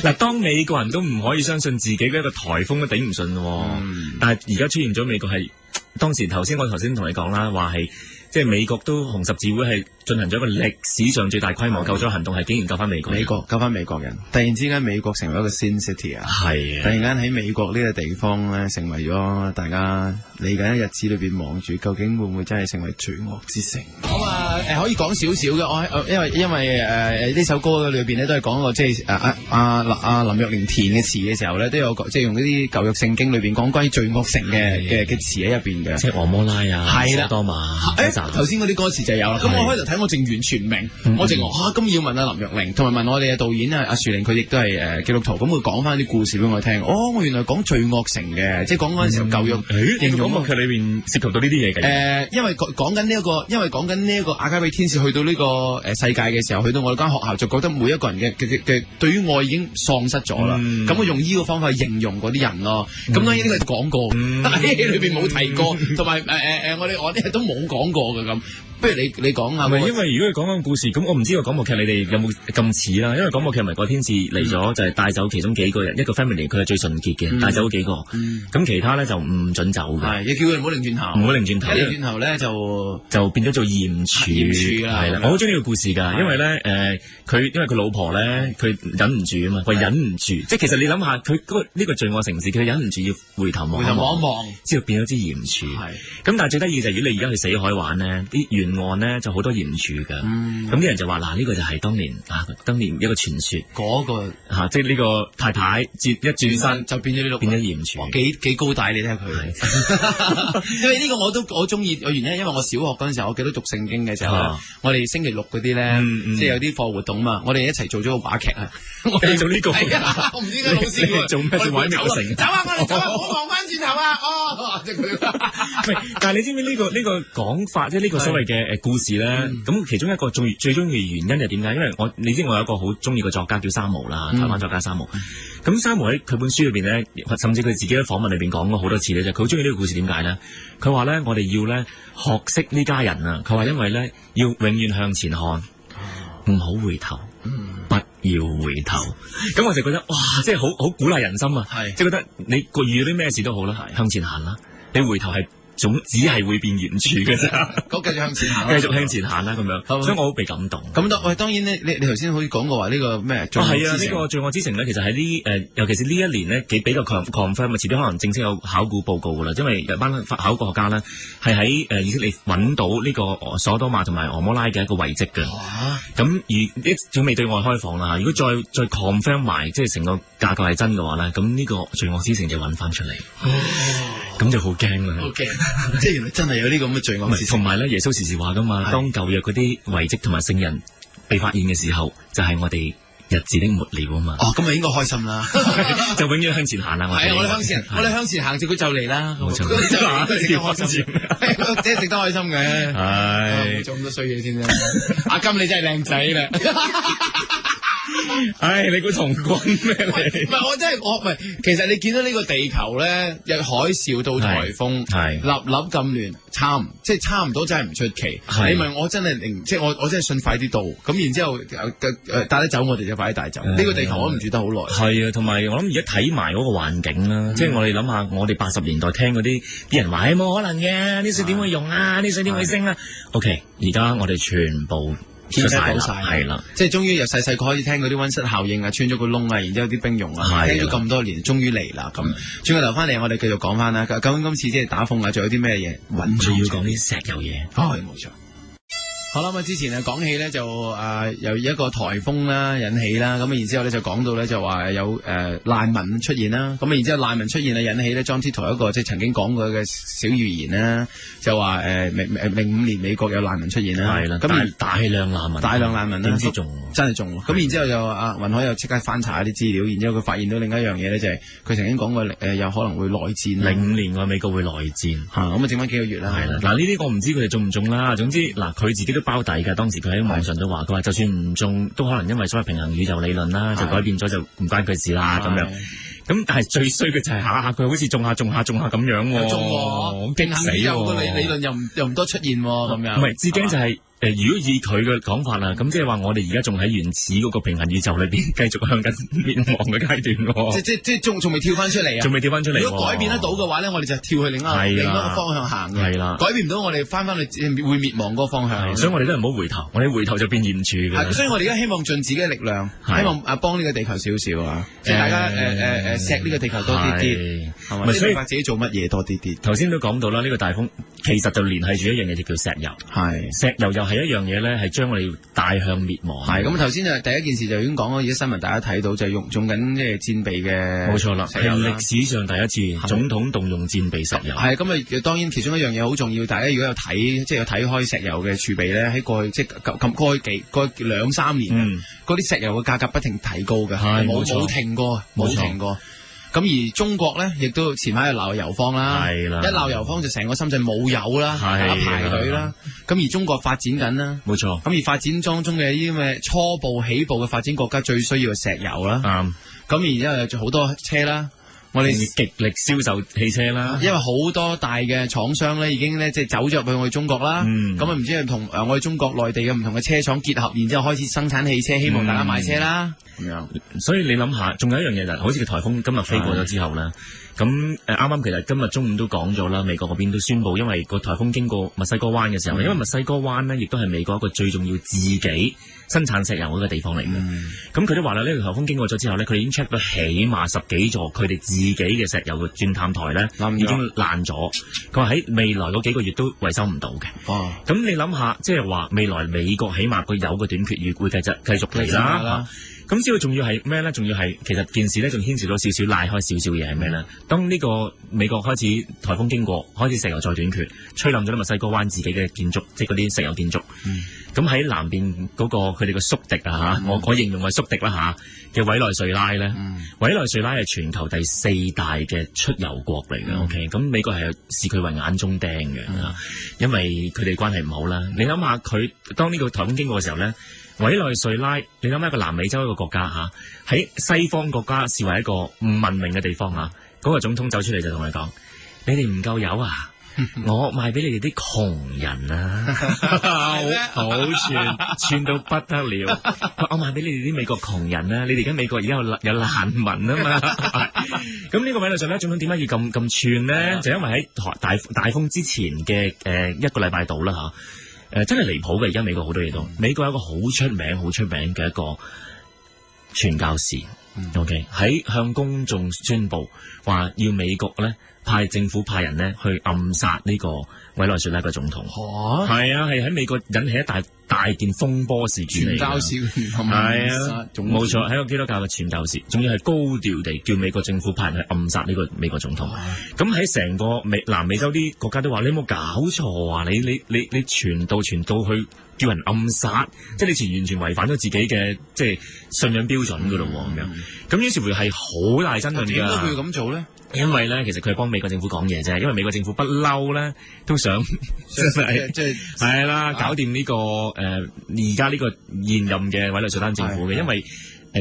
B: 嗱，當美國人都唔可以相信自己嘅一個颱風都頂唔順，但係而家出現咗美國係。當時我頭先同你講啦，話係即係美國都紅十字會係
A: 進行咗一個歷史上最大規模救災行動，係竟然救翻美國人。
B: 救翻美國人，突然之間美國成為一個 Sin City 啊！
A: 係啊！
B: 突然間喺美國呢個地方咧，成為咗大家嚟緊嘅日子裏邊望住，究竟會唔會真係成為罪惡之城？咁啊可以講少少嘅，因為呢首歌裏邊咧都係講過，即係阿林若寧填嘅詞嘅時候咧，都有即係用呢啲舊約聖經裏邊講關於罪惡城嘅詞喺入邊嘅，
A: 即係俄摩拉啊，
B: 係啦，
A: 多瑪。
B: 頭先嗰啲歌詞就有啦。咁我開頭睇我淨完全明，我淨話咁要問阿林若寧，同埋問我哋嘅導演阿樹寧，佢亦都係基督徒，咁佢講翻啲故事俾我聽。我原來講罪惡城嘅，即係講嗰陣時候舊約形容
A: 廣播劇裏邊涉及到呢啲嘢嘅。
B: 因為講緊呢一個阿加比天使去到呢個世界嘅時候，去到我哋間學校就覺得每一個人嘅對於愛已經喪失咗啦。咁我用呢個方法去形容嗰啲人咯。咁當然呢個講過，裏邊冇提過，同埋我哋都冇講過嘅咁。不如你講下。
A: 唔係，因為如果你講緊故事，咁我唔知個廣播劇你哋有冇咁似啦。因為廣播劇咪個天使嚟咗，就係帶走其中幾個人，一個 family 佢係最純潔嘅，帶走咗幾個。咁其他咧就唔准走嘅。係，要叫佢唔好擰轉頭。唔好擰轉頭。一擰轉頭咧就變咗做鹽柱啦。係啦，我好中意呢個故事㗎，因為咧因為佢老婆咧佢忍唔住啊嘛，佢忍唔住。即係其實你諗下，佢呢個罪惡城市，佢忍唔住要回頭望一望，之後變咗支鹽柱。係。咁但係最得意就係，如果你而家去死海玩咧，啲沿岸咧就好多鹽柱㗎。咁啲人就話嗱，呢個就係當年一個傳說，嗰個即係呢個太太一轉身就變咗呢變咗鹽柱，幾高大你睇下佢。因為呢個我中意嘅原因，因為我小學嗰陣時候，我記得讀聖經嘅時候，我哋星期六嗰啲咧，即係有啲課活動嘛，我哋一齊做咗個話劇啊。我哋做呢個，我唔知點解老師做咩做毀滅個城。走啊！我哋走啊！唔好望翻轉頭啊！即係佢。但係你知唔知呢個講法，即係呢個所謂嘅故事咧？咁其中一個最中意嘅原因係點解？因為你知我有一個好中意嘅作家叫三毛啦，台灣作家三毛。咁三毛喺佢本書裏邊咧，甚至佢自己喺訪問裏邊講過好多次咧，就佢好中意呢個故事。點解咧？佢話咧，我哋要咧學識呢家人啊。佢話因為咧要永遠向前看，唔好回頭，不要回頭。咁我就覺得哇，即係好鼓勵人心啊！即係覺得你遇到啲咩事都好啦，向前行啦，你回頭係只係會變鹽柱嘅啫。咁繼續向前行，繼續向前行啦，咁樣。所以我好被感動。咁當然咧，你頭先好似講過話呢個咩？係啊，呢個罪惡之城咧，其實喺尤其是呢一年咧，比較 confirm 啊，遲啲可能正式有考古報告噶啦。因為有班考古學家咧係喺以色列揾到呢個所多瑪同埋俄摩拉嘅一個遺跡嘅。咁仲未對外開放啦。如果再 confirm 埋，即係成個架構係真嘅話咧，咁呢個罪惡之城就揾翻出嚟。咁就好驚啦！好驚，即係原來真係有呢個咁嘅罪惡。同埋咧，耶穌時時話噶嘛，當舊約嗰啲遺跡同埋聖人被發現嘅時候，就係我哋日子的末了啊嘛。哦，咁咪應該開心啦，就永遠向前行啦。係啊，我哋向前行，就佢就嚟啦。冇錯，值得開心，即係值得開心嘅。係做咁多衰嘢先啫。阿金你真係靚仔啦！唉，你估童軍咩嚟？唔係我真係唔係。其實你見到呢個地球咧，由海嘯到颱風，粒粒咁亂，差唔多真係唔出奇。你問我真係即係我真係信快啲到，咁然之後帶得走我哋就快啲帶走。呢個地球我都唔住得好耐。係啊，同埋我諗而家睇埋嗰個環境啦，即係我哋諗下，我哋80年代聽嗰啲人話，冇可能嘅，啲水點會溶啊，啲水點會升啊。OK， 而家我哋全部出晒啦，係啦，即係終於由細細個開始聽嗰啲溫室效應啊，穿咗個窿啊，然之後啲冰融啊，聽咗咁多年，終於嚟啦咁。轉個頭翻嚟，我哋繼續講翻啦。究竟今次即係打風啊，仲有啲咩嘢？仲要講啲石油嘢。冇錯。好啦，咁之前講起咧就由一個颱風啦引起啦，咁然之後咧就講到咧就話有難民出現啦，咁然之後難民出現啊引起咧 John Titor 一個即係曾經講過嘅小預言啦，就話05年美國有難民出現啦，係啦，咁大量難民啦，點知中真係中，咁然之後就雲海又即刻翻查一啲資料，然之後佢發現到另一樣嘢咧就係佢曾經講過有可能會內戰，05年美國會內戰嚇，咁剩翻幾個月啦，係啦，嗱呢啲我唔知佢哋中唔中啦，總之嗱佢自己都包底㗎，當時佢喺網上都話，佢話就算唔中，都可能因為所謂平衡宇宙理論啦，就改變咗就唔關佢事啦咁樣。咁但係最衰嘅就係下佢好似中下咁樣喎，中喎，驚死喎！個理論又唔多出現喎，咁樣。唔係，至驚就係如果以佢嘅講法啦，咁即係話我哋而家仲喺原始嗰個平衡宇宙裏邊，繼續向緊滅亡嘅階段喎。
B: 即仲未跳翻出嚟啊！
A: 仲未跳翻出嚟。
B: 如果改變得到嘅話咧，我哋就跳去另一個方向行嘅。
A: 係啦，
B: 改變唔到，我哋翻去會滅亡嗰個方向。
A: 所以我哋都唔好回頭，我哋回頭就變炎柱嘅。
B: 所以我哋而家希望盡自己嘅力量，希望幫呢個地球少少啊！即係大家錫呢個地球多啲啲，係嘛？明白自己做乜嘢多啲啲。
A: 頭先都講到啦，呢個大風其實就聯繫住一樣嘢，就叫石油。石油又係一樣嘢咧，係將我哋帶向滅亡。
B: 咁頭先就第一件事就已經講咗，而家新聞大家睇到就係用緊即係戰備嘅。
A: 冇錯啦，係歷史上第一次總統動用戰備石油。
B: 咁當然其中一樣嘢好重要，大家如果有睇即係有睇開石油嘅儲備咧，喺過去即係過去2-3年，嗰啲石油嘅價格不停提高嘅，冇停過，冇停過。咁而中國咧，亦都前排又鬧油荒啦，一鬧油荒就成個深圳冇油啦，大家排隊啦。咁而中國發展緊啦，
A: 冇錯。
B: 咁而發展當中嘅呢啲咩初步起步嘅發展國家最需要嘅石油啦。咁然之後有好多車啦，我哋
A: 極力銷售汽車啦，
B: 因為好多大嘅廠商咧已經咧即係走咗入去我哋中國啦。咁唔知係同我哋中國內地嘅唔同嘅車廠結合，然之後開始生產汽車，希望大家買車啦。咁樣，
A: 所以你諗下，仲有一樣嘢就係，好似個颱風今日飛過咗之後咧，咁啱啱其實今日中午都講咗啦，美國嗰邊都宣布，因為個颱風經過墨西哥灣嘅時候，因為墨西哥灣咧亦都係美國一個最重要自己生產石油嗰個地方嚟嘅。咁佢都話啦，呢個颱風經過咗之後咧，佢已經 check 到起碼10幾座佢哋自己嘅石油嘅鑽探台咧，已經爛咗。佢話喺未來嗰幾個月都維修唔到嘅。咁你諗下，即係話未來美國起碼佢有個短缺，會繼續嚟啦。咁之後仲要係咩咧？仲要係其實件事咧，仲牽涉到少少賴開少少嘢係咩咧？當呢個美國開始颱風經過，開始石油再短缺，吹冧咗啲墨西哥灣自己嘅建築，即係嗰啲石油建築。咁喺南邊嗰個佢哋嘅宿敵啊嚇，我形容為宿敵啦嚇嘅委內瑞拉咧，委內瑞拉係全球第4大嘅出油國嚟嘅。OK，咁美國係視佢為眼中釘嘅，因為佢哋關係唔好啦。你諗下佢當呢個颱風經過嘅時候咧，委內瑞拉，你諗下一個南美洲一個國家嚇，喺西方國家視為一個唔文明嘅地方嚇，嗰個總統走出嚟就同佢講：你哋唔夠油啊！我賣俾你哋啲窮人啊，好串到不得了。我賣俾你哋啲美國窮人啊，你哋而家美國而家有難民啊嘛。咁呢個委內瑞拉總統點解要咁串咧？就因為喺大風之前嘅一個禮拜度啦嚇。真係離譜嘅，而家美國好多嘢都。美國有一個好出名嘅一個傳教士，OK 喺向公眾宣佈話要美國咧政府派人咧去暗殺呢個委內瑞拉嘅總統。係啊，係喺美國引起一大件風波事件嚟嘅。傳教士係啊，冇錯，係一個基督教嘅傳教士，仲要係高調地叫美國政府派人去暗殺呢個美國總統。咁喺成個南美洲啲國家都話：你有冇搞錯啊？你傳道去叫人暗殺，即係你完全違反咗自己嘅即係信仰標準噶咯咁樣。咁於是乎係好大爭論㗎。點解佢要咁做咧？因為咧，其實佢係幫美國政府講嘢啫。因為美國政府不嬲咧，都想即係啦，搞掂呢個而家呢個現任嘅委內瑞拉政府嘅。因為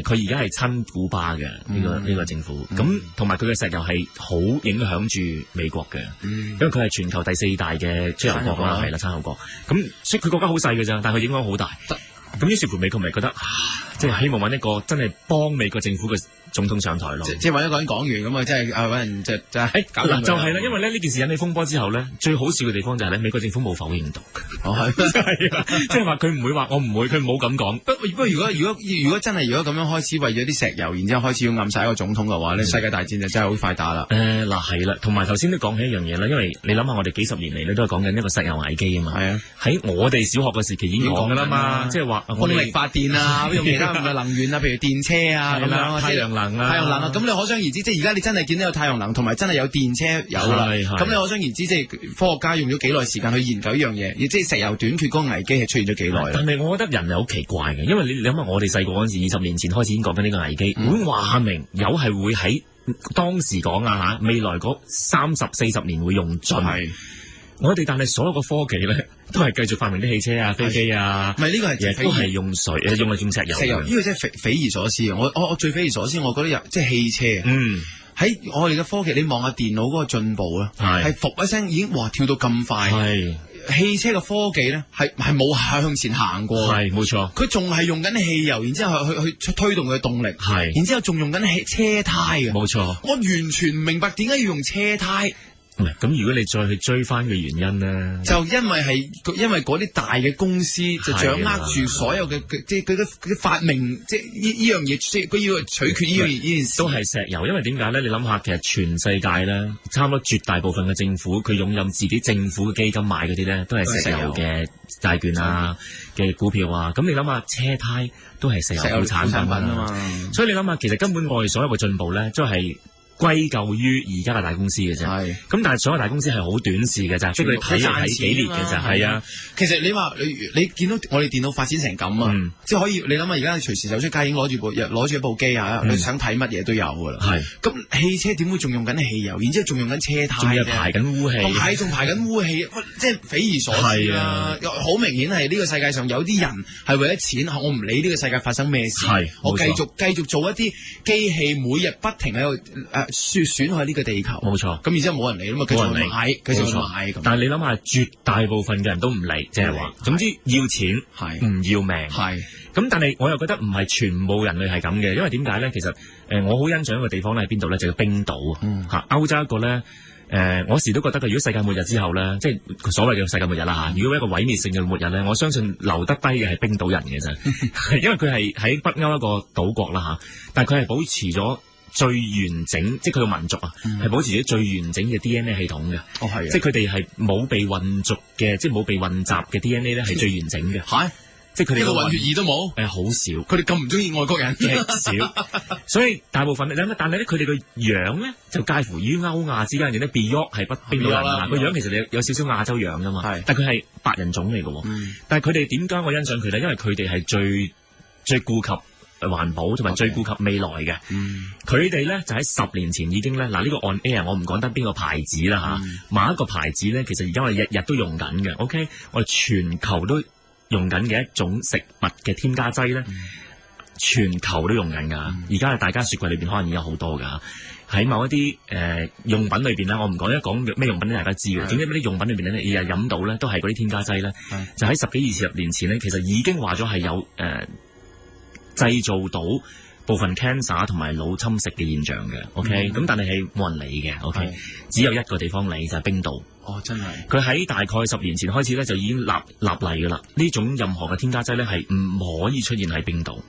A: 佢而家係親古巴嘅呢個政府，咁同埋佢嘅石油係好影響住美國嘅，因為佢係全球第4大嘅出油國啦，係啦，產油國。咁所以佢國家好細嘅咋，但係佢影響好大。咁於是乎美國咪覺得，即係希望揾一個真係幫美國政府嘅總統上台咯，即係揾一個人講完咁啊，即係揾人就係啦，因為咧呢件事引起風波之後咧，最好笑嘅地方就係咧美國政府冇否認到，係啊，即係話佢唔會話我唔會，佢冇咁講。不過如果真係如果咁樣開始為咗啲石油，然之後開始要暗殺一個總統嘅話咧，世界大戰就真係好快打啦。嗱係啦，同埋頭先都講起一樣嘢啦，因為你諗下我哋幾十年嚟咧都係講緊一個石油危機啊嘛。係啊，喺我哋小學嘅時期已經講噶啦嘛，即係話風力發電啊，用其他唔同能源啊，譬如電車啊咁樣，太陽能啊，咁你可想而知，即係而家你真係見到有太陽能，同埋真係有電車有啦。咁你可想而知，即係科學家用咗幾耐時間去研究呢樣嘢，即係石油短缺嗰個危機係出現咗幾耐。但係我覺得人係好奇怪嘅，因為你諗下，我哋細個嗰陣時，20年前開始已經講緊呢個危機，會話明有係會喺當時講啊嚇，未來嗰30-40年會用盡。我哋但係所有個科技咧，都係繼續發明啲汽車啊、飛機啊，唔係呢個係都係用水，用石油。石油呢個真係匪夷所思啊！我最匪夷所思，我覺得即係汽車。喺我哋嘅科技，你望下電腦嗰個進步啊，係伏一聲已經跳到咁快。
B: 汽車嘅科技咧係冇向前行過，
A: 係冇錯，
B: 佢仲係用緊汽油，然之後去推動佢嘅動力，
A: 係，
B: 然之後仲用緊車胎嘅，
A: 冇錯。
B: 我完全唔明白點解要用車胎。
A: 咁如果你再去追翻嘅原因咧，
B: 就因為嗰啲大嘅公司就掌握住所有嘅即係佢嘅發明，即係呢樣嘢，即係佢要取決呢件事。
A: 都係石油，因為點解咧？你諗下，其實全世界咧，差唔多絕大部分嘅政府，佢擁有自己政府嘅基金買嗰啲咧，都係石油嘅債券啊嘅股票啊。咁你諗下，車胎都係石油副產品啊嘛。所以你諗下，其實根本我哋所有嘅進步咧，都係歸咎於而家嘅大公司嘅啫，係咁，但係所有大公司係好短視嘅咋，即係佢睇幾年嘅咋，係啊。其實你話你見到我哋電腦發展成咁啊，即係可以你諗下，而家隨時走出街已經攞住一部機啊，你想睇乜嘢都有噶啦。係咁，汽車點會仲用緊汽油？然之後仲用緊車胎，仲要排緊污氣，仲排緊污氣，即係匪夷所思啦。好明顯係呢個世界上有啲人係為咗錢，我唔理呢個世界發生咩事，我繼續做一啲機器，每日不停喺度損害呢個地球，冇錯。咁然之後冇人理啊嘛，繼續買，繼續買。但係你諗下，絕大部分嘅人都唔理，即係話，總之要錢，係唔要命，係。咁但係我又覺得唔係全部人類係咁嘅，因為點解咧？其實我好欣賞一個地方咧喺邊度咧，就叫冰島啊，嚇歐洲一個咧。我時都覺得如果世界末日之後咧，即係所謂嘅世界末日啦嚇，如果一個毀滅性嘅末日咧，我相信留得低嘅係冰島人嘅啫，因為佢係喺北歐一個島國啦嚇，但係佢係保持咗最完整，即係佢個民族啊，係保持咗最完整嘅 DNA 系統嘅。哦，係，即係佢哋係冇被混族嘅，即係冇被混雜嘅 DNA 咧，係最完整嘅。嚇！即係佢哋一個混血兒都冇，好少。佢哋咁唔中意外國人，極少。所以大部分你諗，但係咧佢哋個樣咧就介乎於歐亞之間嘅咧。Bjork 係冰島人啊，個樣其實有少少亞洲樣噶嘛。係，但佢係白人種嚟嘅。但係佢哋點解我欣賞佢咧？因為佢哋係最顧及環保同埋最顧及未來嘅。佢哋咧就喺10年前已經咧，嗱呢個 on air 我唔講得邊個牌子啦嚇，某一個牌子咧，其實而家我哋日日都用緊嘅。OK， 我哋全球都用緊嘅一種食物嘅添加劑咧，全球都用緊噶。而家大家雪櫃裏邊可能已經有好多噶。喺某一啲用品裏邊咧，我唔講一講咩用品咧，大家知嘅。總之啲用品裏邊咧，日日飲到咧都係嗰啲添加劑咧，就喺10幾20年前咧，其實已經話咗係有製造到部分 cancer 同埋腦侵蝕嘅現象嘅。OK，咁但係冇人理嘅。OK，只有一個地方理就係冰島。哦，真係！佢喺大概10年前開始咧，就已經立例噶啦。呢種任何嘅添加劑咧，係唔可以出現喺冰島。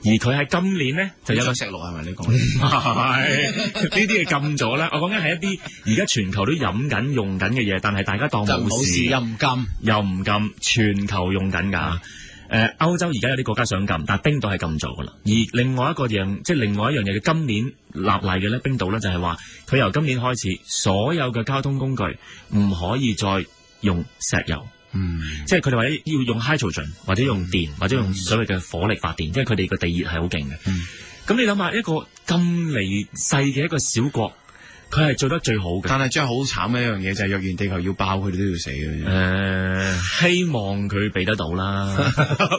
A: 而佢喺今年咧就有個石錄係咪？你講唔係呢啲係禁咗啦。我講緊係一啲而家全球都飲緊用緊嘅嘢，但係大家當冇事，又唔禁，全球用緊㗎。歐洲而家有啲國家想禁，但係冰島係禁咗噶啦。而另外一樣嘢，佢今年立例嘅咧，冰島咧就係話佢由今年開始，所有嘅交通工具唔可以再用石油。即係佢哋話要用 hydrogen 或者用電或者用所謂嘅火力發電，即係佢哋個地熱係好勁嘅。咁你諗下一個咁離細嘅一個小國，佢係做得最好嘅。但係真係好慘嘅一樣嘢就係，若然地球要爆，佢哋都要死嘅。希望佢避得到啦。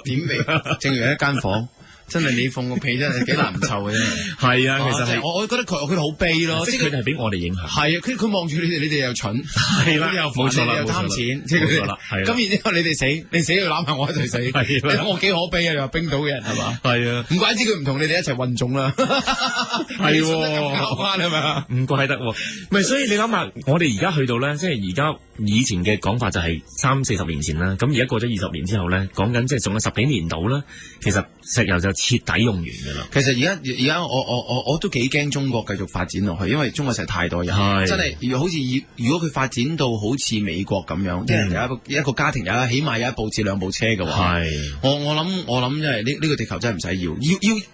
A: 點避？正如一間房。真係你放個屁真係幾難湊嘅啫。係啊，其實係我覺得佢好悲咯，即係佢哋係俾我哋影響。係啊，佢望住你哋又蠢，係啦，冇錯啦，又貪錢，即係佢哋啦。咁然之後你哋死，你死要攬下我一齊死。你睇我幾可悲啊！你話冰島嘅人係嘛？係啊，唔怪之佢唔同你哋一齊混種啦。係係咪啊？唔怪得。咪所以你諗下，我哋而家去到咧，即係而家以前嘅講法就係30-40年前啦。咁而家過咗20年之後咧，講緊即係仲有10幾年到啦。其實石油就徹底用完㗎啦。其實而家我都幾驚中國繼續發展落去，因為中國實在太多人，真係好似如果佢發展到好似美國咁樣，即係有一個家庭起碼有1部至2部車嘅話，我諗因為呢個地球真係唔使要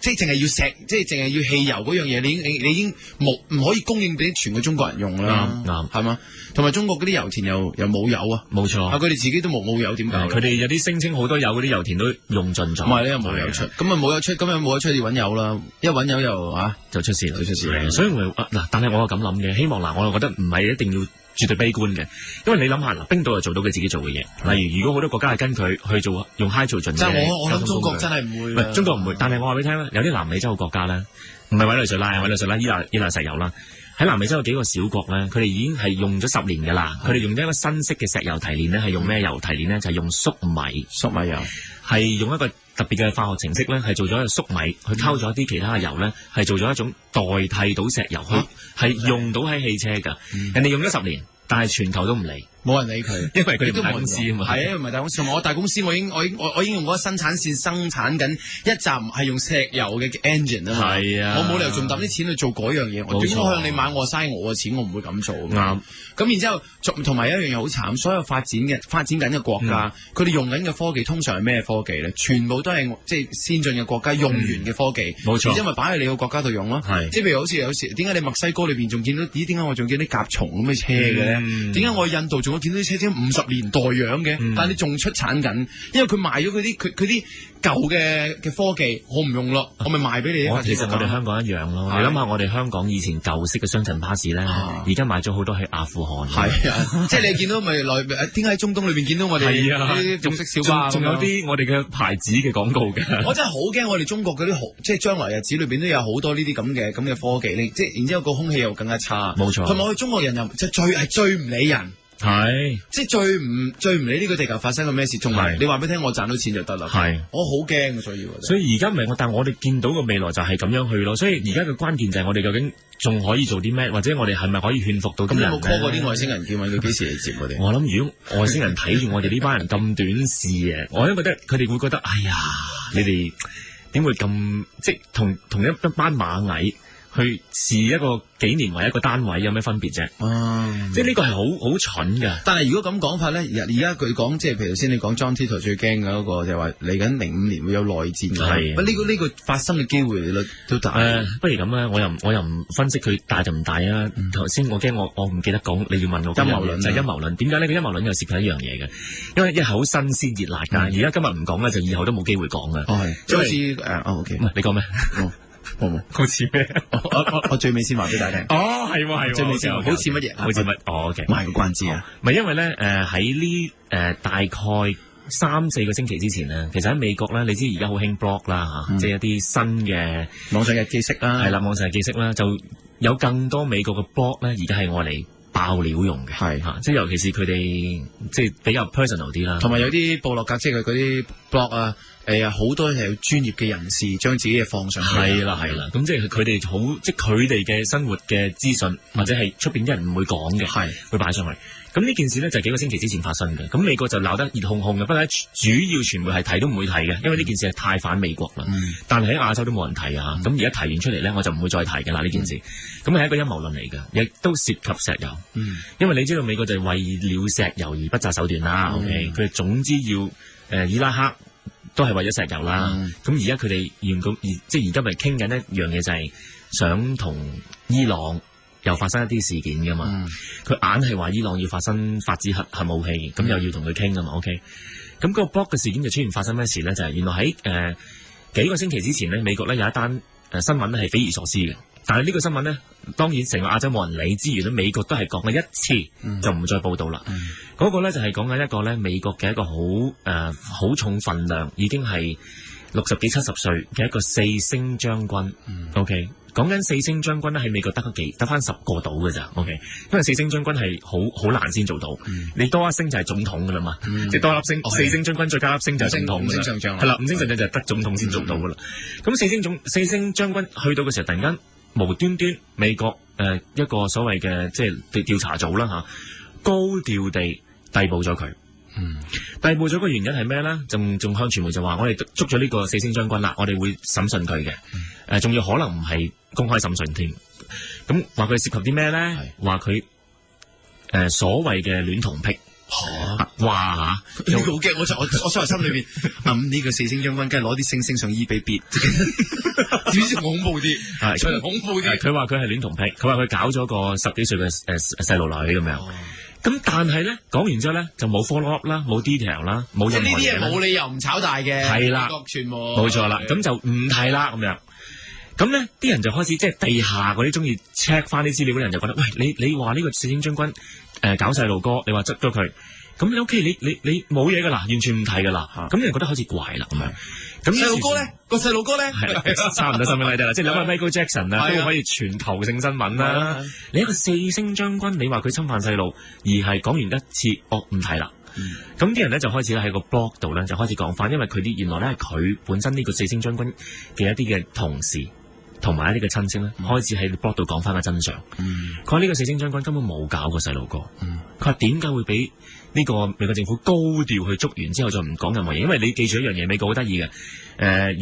A: 即係淨係要石，即係淨係要汽油嗰樣嘢，你已經唔可以供應俾全個中國人用啦，啱係嘛？同埋中國嗰啲油田又冇油啊，冇錯，佢哋自己都冇油點解？佢哋有啲聲稱好多油嗰啲油田都用盡咗，唔係咧冇油出，咁啊冇油出，咁啊冇油出要揾油啦，一揾油又就出事啦，所以我但係我又咁諗嘅，希望我又覺得唔係一定要絕對悲觀嘅，因為你諗下嗱，冰島就做到佢自己做嘅嘢，例如如果好多國家係跟佢去做用 hydrogen
B: 即係我諗中國真係唔會，
A: 唔係中國唔會，但係我話俾你聽啦，有啲南美洲嘅國家咧，唔係委內瑞拉，伊拉石油啦，喺南美洲有幾個小國咧，佢哋已經係用咗10年㗎啦，佢哋用咗一個新式嘅石油提煉咧，係用咩油提煉咧？就係用粟米油，係用一個特別嘅化學程式咧，係做咗一個粟米去溝咗一啲其他嘅油咧，係做咗一種代替到石油，佢係用到喺汽車㗎，人哋用咗10年，但係全球都唔嚟。
B: 冇人理佢，
A: 因為佢哋唔係大公司啊嘛。
B: 係啊，唔係大公司。我大公司，我已經用嗰個生產線生產緊一站係用石油嘅 engine 啊嘛。係啊，我冇理由仲揼啲錢去做嗰樣嘢。我點解向你買？我嘥我嘅錢，我唔會咁做。啱。咁然之後，同埋一樣嘢好慘，所有發展緊嘅國家，佢哋用緊嘅科技通常係咩科技咧？全部都係即係先進嘅國家用完嘅科技。冇錯。然之後咪擺喺你個國家度用咯。係。即係譬如好似有時，點解你墨西哥裏邊仲見到？點解我仲見啲甲蟲咁嘅車嘅咧？點解我印度仲？我見到啲車先50年代樣嘅，但係你仲出產緊，因為佢賣咗佢啲舊嘅科技，我唔用咯，我咪賣俾你。
A: 其實我哋香港一樣咯，你諗下我哋香港以前舊式嘅雙層巴士咧，而家賣咗好多去阿富汗。係啊，即係你見到咪點解喺中東裏邊見到我哋啲中式小巴，仲有啲我哋嘅牌子嘅廣告嘅。我真係好驚我哋中國嗰啲即係將來日子裏邊都有好多呢啲咁嘅科技，即係然之後個空氣又更加差。冇錯，同埋我哋中國人又即係最唔理人。係，即係最唔理呢個地球發生過咩事，仲係你話俾我聽，我賺到錢就得啦。係，我好驚，所以而家唔係但係我哋見到個未來就係咁樣去咯。所以而家嘅關鍵就係我哋究竟仲可以做啲咩，或者我哋係咪可以勸服到啲人？咁有冇 call 過啲外星人叫問佢幾時嚟接我哋？我諗如果外星人睇住我哋呢班人咁短視嘅，我都覺得佢哋會覺得，哎呀，你哋點會咁即係同一班螞蟻去視一個幾年為一個單位有咩分別啫？即係呢個係好蠢㗎。但係如果咁講法咧，而家佢講即係譬如先你講 John Titor 最驚嘅嗰個就係話嚟緊05年會有內戰㗎。係，呢個發生嘅機會率都大。不如咁啦，我又唔分析佢大就唔大啊。頭先我驚我唔記得講，你要問我陰謀論就係陰謀論。點解呢個陰謀論又涉及一樣嘢嘅？因為一係好新鮮熱辣㗎。而家今日唔講咧，就以後都冇機會講㗎。即係好似OK，你講咩？好似咩？我最尾先話俾大家聽。哦，係最尾先好似乜嘢？好似乜？OK，賣個關子啊！唔係因為咧，喺呢大概3-4個星期之前咧，其實喺美國咧，你知而家好興 blog 啦嚇，即係一啲新嘅網上日記式啦，係啦，網上日記式啦，就有更多美國嘅 blog 咧，而家係我嚟爆料用嘅，係嚇，即係尤其是佢哋即係比較 personal 啲啦，同埋有啲部落格，即係佢嗰啲 blog 啊。好多係有專業嘅人士將自己嘅放上去。係啦，咁即係佢哋好，即係佢哋嘅生活嘅資訊，或者係出邊啲人唔會講嘅，係會擺上去。咁呢件事咧就係幾個星期之前發生嘅。咁美國就鬧得熱烘烘嘅，不過主要傳媒係提都唔會提嘅，因為呢件事係太反美國啦。但係喺亞洲都冇人提啊。咁而家提完出嚟咧，我就唔會再提嘅啦呢件事。咁係一個陰謀論嚟嘅，亦都涉及石油。因為你知道美國就係為了石油而不擇手段啦。OK，佢哋總之要伊拉克。都係為咗石油啦，咁而家佢哋即係而家咪傾緊一樣嘢，就係想同伊朗又發生一啲事件噶嘛，佢硬係話伊朗要發展核武器，咁又要同佢傾噶嘛 ，OK，咁嗰個 blog 嘅事件就出現發生咩事咧？就係原來喺幾個星期之前咧，美國咧有一單新聞咧係匪夷所思嘅。但係呢個新聞咧，當然成個亞洲冇人理之餘咧，美國都係講咗一次，就唔再報道啦。嗰個咧就係講緊一個咧美國嘅一個好重份量，已經係60幾70歲嘅一個4星將軍。OK，講緊4星將軍咧喺美國得翻10個到嘅咋。OK，因為4星將軍係好難先做到，你多一星就係總統噶啦嘛，即係多一粒星4星將軍再加一粒星就係總統。5星上將係啦，5星上將就係得總統先做到噶啦。咁4星將軍去到嘅時候，突然間無端端美國一個所謂嘅即係調查組啦嚇，高調地逮捕咗佢。逮捕咗個原因係咩咧？仲向傳媒就話我哋捉咗呢個4星將軍啦，我哋會審訊佢嘅。仲要可能唔係公開審訊添。咁話佢涉及啲咩咧？話佢所謂嘅戀童癖。哇！呢個好驚，我所謂心裏邊諗呢個4星將軍，梗係攞啲星星上衣俾別，點知恐怖啲？係恐怖啲。佢話佢係戀童癖，佢話佢搞咗個10幾歲嘅細路女咁樣。咁但係咧講完之後咧就冇 follow up 啦，冇 detail 啦，冇任何嘢。即係呢啲嘢冇理由唔炒大嘅。係啦，全部冇錯啦，咁就唔提啦咁樣。咁咧，啲人就開始即係地下嗰啲中意 check 翻啲資料嗰啲人就覺得，喂，你話呢個四星將軍搞細路哥，你話執咗佢，咁你 OK，你冇嘢噶啦，完全唔睇噶啦，咁啲人覺得開始怪啦咁樣。咁
B: 細路哥咧，個細路哥咧，
A: 差唔多新聞嚟得啦，即係諗下 Michael Jackson 啊，都可以全球性新聞啦。你一個四星將軍，你話佢侵犯細路，而係講完一次，唔睇啦。咁啲人咧就開始咧喺個 blog 度咧就開始講翻，因為佢啲原來咧係佢本身呢個四星將軍嘅一啲嘅同事同埋一啲嘅親戚咧，開始喺 blog 度講翻個真相。佢話呢個四星將軍根本冇搞過細路哥。佢話點解會俾呢個美國政府高調去捉完之後就唔講任何嘢？因為你記住一樣嘢，美國好得意嘅。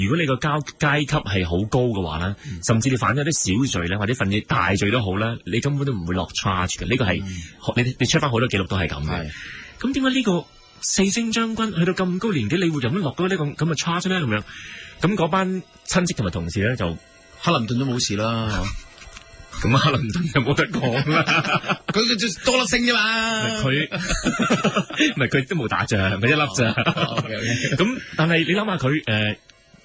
A: 如果你個階級係好高嘅話咧，甚至你犯咗啲小罪咧，或者犯啲大罪都好咧，你根本都唔會落 charge 嘅。呢個係你出翻好多記錄都係咁嘅。咁點解呢個四星將軍去到咁高年紀，你會咁樣落到呢個咁嘅 charge 咧？咁樣咁嗰班親戚同埋同事咧，就
B: 克林頓都冇事啦。
A: 咁克林頓就冇得講啦。
B: 佢多粒星啫嘛。
A: 佢唔係佢都冇打仗，佢一粒咋。咁但係你諗下佢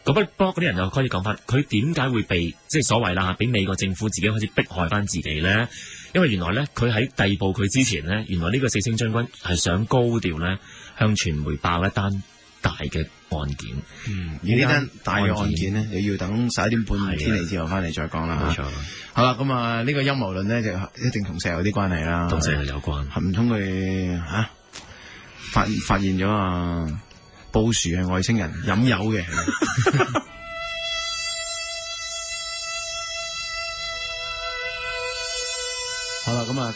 A: 嗰班 blog 嗰啲人就開始講翻，佢點解會被即係所謂啦，俾美國政府自己開始迫害翻自己咧？因為原來咧，佢喺逮捕佢之前咧，原來呢個四星將軍係想高調咧向傳媒爆一單大嘅案件。
B: 而呢單大嘅案件咧，你要等11:30天嚟之後翻嚟再講啦。冇錯。好啦，咁啊呢個陰謀論咧就一定同石油有啲關係啦。
A: 同石油有關。
B: 唔通佢發現咗啊？布殊係外星人飲油嘅。好啦，咁啊，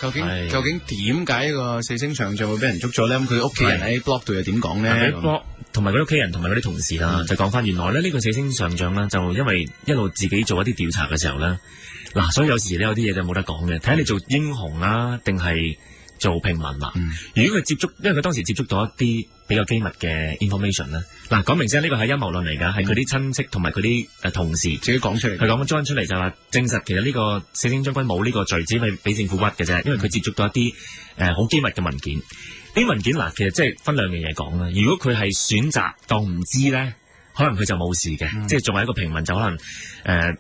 B: 究竟點解個四星上將會俾人捉咗咧？咁佢屋企人喺 blog 度又點講咧？
A: blog 同埋佢屋企人同埋嗰啲同事啦，就講翻原來咧呢個四星上將咧，就因為一路自己做一啲調查嘅時候咧，所以有時咧有啲嘢就冇得講嘅，睇下你做英雄啦，定係做平民啦。如果佢因為佢當時接觸到一啲比較機密嘅 information 咧，講明先呢個係陰謀論嚟㗎，係佢啲親戚同埋佢啲同事自己講出嚟。佢講咗 join 出嚟就話證實其實呢個四星將軍冇呢個罪，只係俾政府屈嘅啫，因為佢接觸到一啲好機密嘅文件。啲文件其實即係分兩樣嘢講啦。如果佢係選擇當唔知咧，可能佢就冇事嘅，即係作為一個平民就可能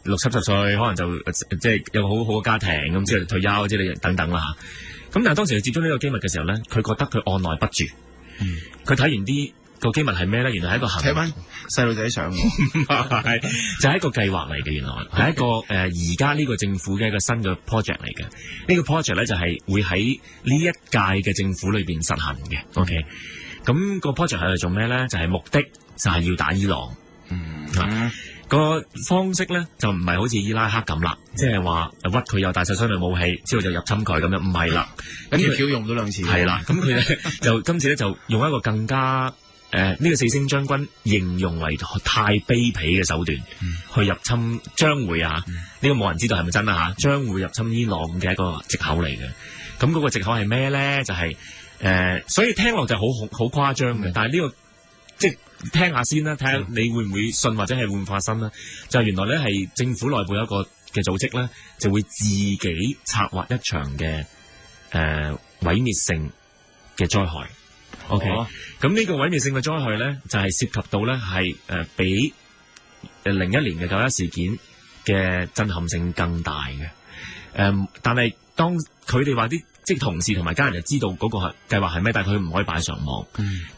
A: 60-70歲，可能就即係有個好好嘅家庭咁，即係退休即係等等啦。咁但係當時佢接觸呢個機密嘅時候咧，佢覺得佢按捺不住。佢睇完啲個機密係咩咧？原來係一個行為。睇翻細路仔相，係就係一個計劃嚟嘅。原來係一個而家呢個政府嘅一個新嘅 project 嚟嘅。呢個 project 咧就係會喺呢一屆嘅政府裏邊實行嘅。OK，咁個 project 係做咩咧？就係目的就係要打伊朗。個方式咧就唔係好似伊拉克咁啦，即係話屈佢有大殺傷力武器之後就入侵佢咁樣，唔係啦。咁條橋用咗2次。係啦，咁佢咧就今次咧就用一個更加呢個四星將軍形容為太卑鄙嘅手段去入侵，將會呢個冇人知道係咪真啦嚇，將會入侵伊朗嘅一個藉口嚟嘅。咁嗰個藉口係咩咧？就係所以聽落就好誇張嘅，但係呢個即係。聽下先啦，睇下你會唔會信或者係會唔會發生啦。就係原來咧係政府內部有一個嘅組織咧，就會自己策劃一場嘅毀滅性嘅災害。OK，咁呢個毀滅性嘅災害咧，就係涉及到咧係比01年嘅911事件嘅震撼性更大嘅。但係當佢哋話啲即係同事同埋家人就知道嗰個計劃係咩，但係佢唔可以擺上網。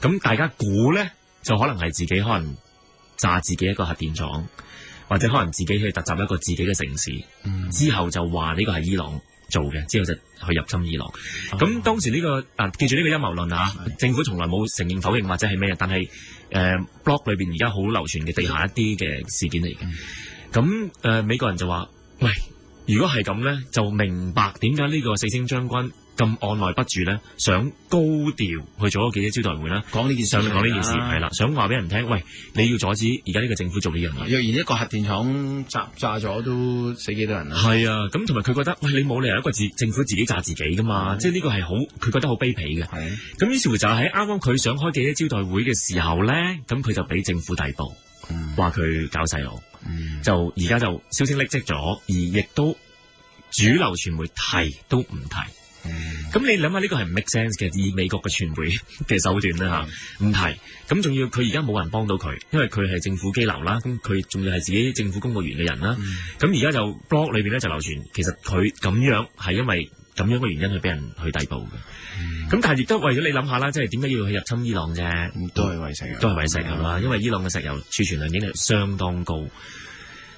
A: 咁大家估咧？就可能係自己可能炸自己一個核電廠，或者可能自己去突襲一個自己嘅城市，之後就話呢個係伊朗做嘅，之後就去入侵伊朗。咁當時呢個記住呢個陰謀論啊，政府從來冇承認否認或者係咩，但係blog 裏邊而家好流傳嘅地下一啲嘅事件嚟嘅。咁美國人就話：喂，如果係咁咧，就明白點解呢個四星將軍咁按捺不住咧，想高調去做一個記者招待會啦，講呢件事，係啦，想話俾人聽，喂，你要阻止而家呢個政府做呢樣嘢。若然一個核電廠炸咗，都死幾多人啊？係啊，咁同埋佢覺得，喂，你冇理由一個政府自己炸自己噶嘛，即係呢個係好，佢覺得好卑鄙嘅。係。咁於是乎就喺啱啱佢想開記者招待會嘅時候咧，咁佢就俾政府逮捕，話佢搞細路，就而家就銷聲匿跡咗，而亦都主流傳媒提都唔提。咁你諗下呢個係唔 make sense 嘅，以美國嘅傳媒嘅手段啦嚇，唔係。咁仲要佢而家冇人幫到佢，因為佢係政府機樓啦，咁佢仲要係自己政府公務員嘅人啦。咁而家就 blog 裏邊咧就流傳，其實佢咁樣係因為咁樣嘅原因去俾人去逮捕嘅。咁但係亦都為咗你諗下啦，即係點解要去入侵伊朗啫？都係為石油，都係為石油啦。因為伊朗嘅石油儲存量已經係相當高，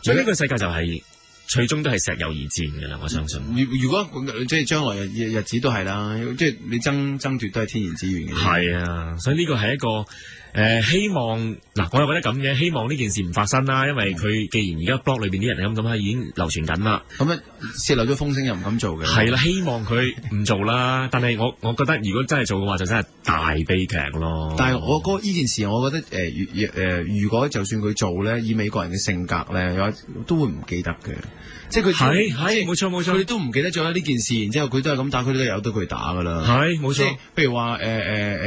A: 所以呢個世界就係最終都係石油而戰嘅啦。我相信。
B: 如果即係將來日子都係啦，即係你爭奪都係天然資源嘅。係
A: 啊，所以呢個係一個希望嗱，我又覺得咁嘅，希望呢件事唔發生啦。因為佢既然而家 blog 裏邊啲人咁已經流傳緊啦。咁啊，
B: 泄漏咗風聲又唔敢做嘅。
A: 係啦，希望佢唔做啦。但係我覺得如果真係做嘅話，就真係大悲劇咯。
B: 但係我覺得呢件事，我覺得如果就算佢做咧，以美國人嘅性格咧，都會唔記得嘅。即係佢係冇錯，佢哋都唔記得咗呢件事，然之後佢都係咁打，佢都由得佢打噶啦。
A: 係冇錯。
B: 譬如話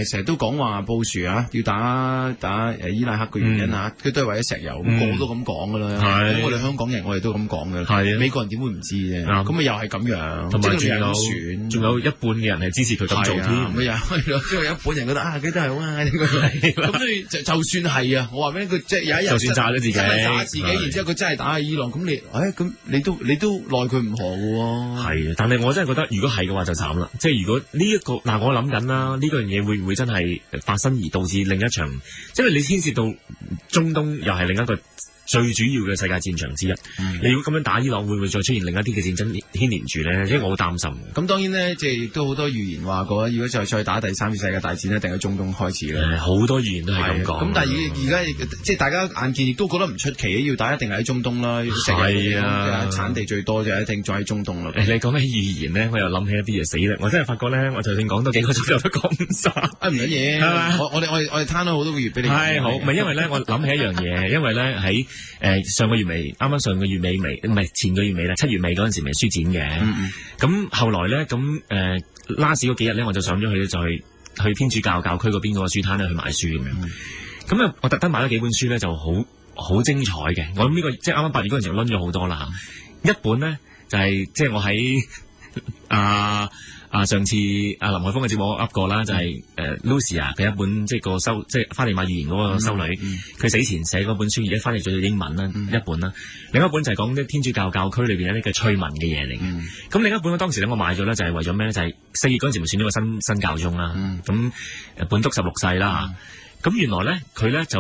B: 成日都講話布殊啊，要打伊拉克嘅原因啊，佢都係為咗石油，個個都咁講噶啦。咁我哋香港人我哋都咁講嘅。係美國人點會唔知啫？咁咪又係咁樣。同埋
A: 仲有一半嘅人係支持佢咁做添。
B: 咪又係咯，即係有一半人覺得佢都係好啊。咁所以就算係啊，我話俾你佢即係有一日
A: 就算炸咗自己，
B: 炸自己，然之後佢真係打下伊朗，咁你都奈佢唔何嘅喎。
A: 係，但係我真係覺得，如果係嘅話就慘啦。即係如果呢一個嗱，我諗緊啦，呢個樣嘢會唔會真係發生而導致另一場？因為你牽涉到中東，又係另一個最主要嘅世界戰場之一。你如果咁樣打伊朗，會唔會再出現另一啲嘅戰爭牽連住咧？因為我好擔心。
B: 咁當然咧，即係亦都好多預言話過，如果再打第三次世界大戰，一定喺中東開始嘅。
A: 好多預言都係咁講。
B: 咁但係而家即係大家眼見亦都覺得唔出奇，要打一定係喺中東啦。係啊，產地最多就一定再喺中東啦。
A: 你講起預言咧，我又諗起一啲嘢死啦！我真係發覺咧，我就算講多幾個鐘頭都講唔晒。
B: 唔緊嘢，我哋攤咗好多個月俾你。
A: 係好，唔係因為咧，我諗起一樣嘢，因為咧喺上個月尾，啱啱上個月尾唔係前個月尾啦，7月尾嗰陣時咪書展嘅。咁後來咧，last 嗰幾日咧，我就上咗去，就去天主教教區嗰邊嗰個書攤咧去買書咁樣。咁啊，我特登買咗幾本書咧，就好精彩嘅。我諗呢個即係啱啱8月嗰陣時，我攆咗好多啦嚇。一本咧就係即係我喺上次林海峰嘅節目噏過啦，就係Lucia 嘅一本即係花地瑪預言嗰個修女，佢死前寫嗰本書，而家翻譯咗做英文啦，一本啦。另一本就係講啲天主教教區裏邊有啲嘅趣聞嘅嘢嚟嘅。咁另一本當時咧我買咗咧就係為咗咩咧？就係4月嗰陣時咪選咗個新教宗啦。咁本篤16世啦。咁原來咧佢咧就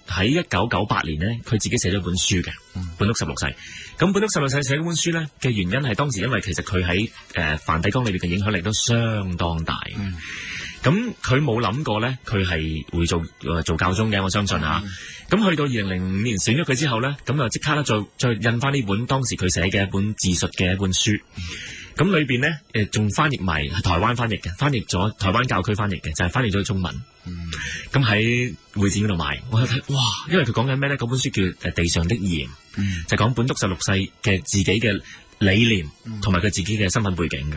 A: 喺1998年咧，佢自己寫咗本書嘅，本篤16世。咁本篤16世寫嗰本書咧嘅原因係當時因為其實佢喺梵蒂岡裏邊嘅影響力都相當大。咁佢冇諗過咧，佢係會做教宗嘅，我相信嚇。咁去到2005年選咗佢之後咧，咁就即刻咧再印翻呢本當時佢寫嘅一本自述嘅一本書。咁裏邊咧仲翻譯埋係台灣翻譯嘅，翻譯咗台灣教區翻譯嘅，就係翻譯咗中文。咁喺會展嗰度買，我睇哇，因為佢講緊咩咧？嗰本書叫地上的鹽，就講本篤16世嘅自己嘅理念同埋佢自己嘅身份背景嘅。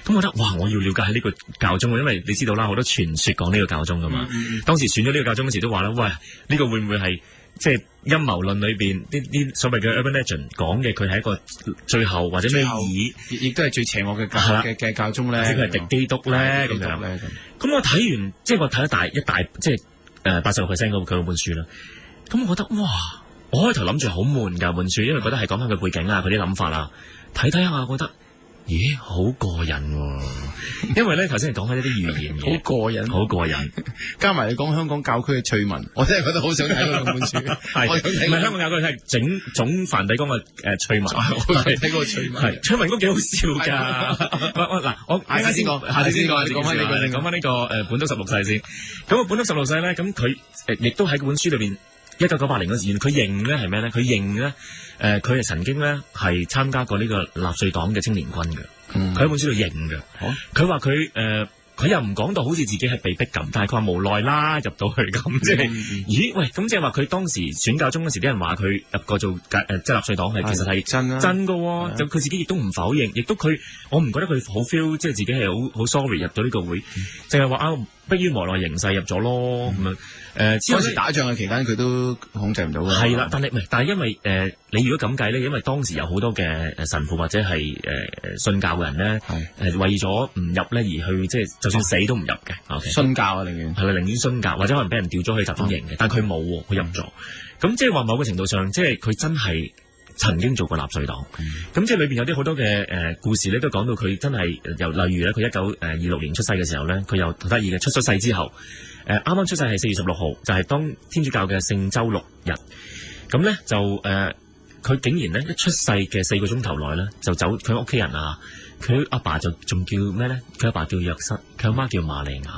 A: 咁我覺得哇，我要了解下呢個教宗，因為你知道啦，好多傳說講呢個教宗噶嘛。當時選咗呢個教宗嗰時都話啦，喂，呢個會唔會係即係陰謀論裏邊啲所謂嘅 urban legend 講嘅，佢係一個最後或者咩
B: 亦都係最邪惡嘅教宗咧，
A: 即係佢係敵基督咧咁樣。咁我睇完，即係我睇咗一大即係86% 佢嗰本書啦。咁我覺得哇，我開頭諗住好悶㗎本書，因為覺得係講翻佢背景啊，佢啲諗法啊，睇睇下覺得，咦，好過癮喎！因為咧頭先係講緊一啲預言嘅，好過癮，
B: 加埋你講香港教區嘅趣聞，我真係覺得好想睇嗰兩本書。
A: 係，唔係香港教區係總梵蒂岡嘅趣聞，
B: 睇嗰個趣聞，
A: 係趣聞都幾好笑㗎。嗱，我下次先講，講翻呢個本篤16世先。咁本篤16世咧，咁佢亦都喺本書裏邊。1998年嗰時，佢認咧係咩咧？佢認咧，佢係曾經咧係參加過呢個納粹黨嘅青年軍嘅。佢喺本書度認嘅。佢話佢又唔講到好似自己係被逼咁，但係佢話無奈啦入到去咁，即係咦喂，咁即係話佢當時選教宗嗰時，啲人話佢入過做即係納粹黨係其實係真㗎喎。就佢自己亦都唔否認，亦都我唔覺得佢好 feel，即係自己係好 sorry 入到呢個會，淨係話迫於無奈形勢入咗咯，咁樣
B: 嗰時打仗嘅期間佢都控制唔到嘅。
A: 係啦，但係因為你如果咁計咧，因為當時有好多嘅神父或者係信教嘅人咧，為咗唔入咧而去即係就算死都唔入嘅。
B: 信教啊，寧願
A: 係啦，寧願信教或者可能俾人調咗去集中營嘅，但係佢冇喎，佢入咗。咁即係話某個程度上，即係佢真係曾經做過納粹黨。咁即係裏邊有啲好多嘅故事咧，都講到佢真係例如咧，佢1926年出世嘅時候咧，佢又好得意嘅，出咗世之後，啱啱出世係4月16號，就係當天主教嘅聖週六日。咁咧就佢竟然咧一出世嘅4個鐘頭內咧就走，佢屋企人啊，佢阿爸就仲叫咩咧？佢阿爸叫約瑟，佢阿媽叫瑪利亞。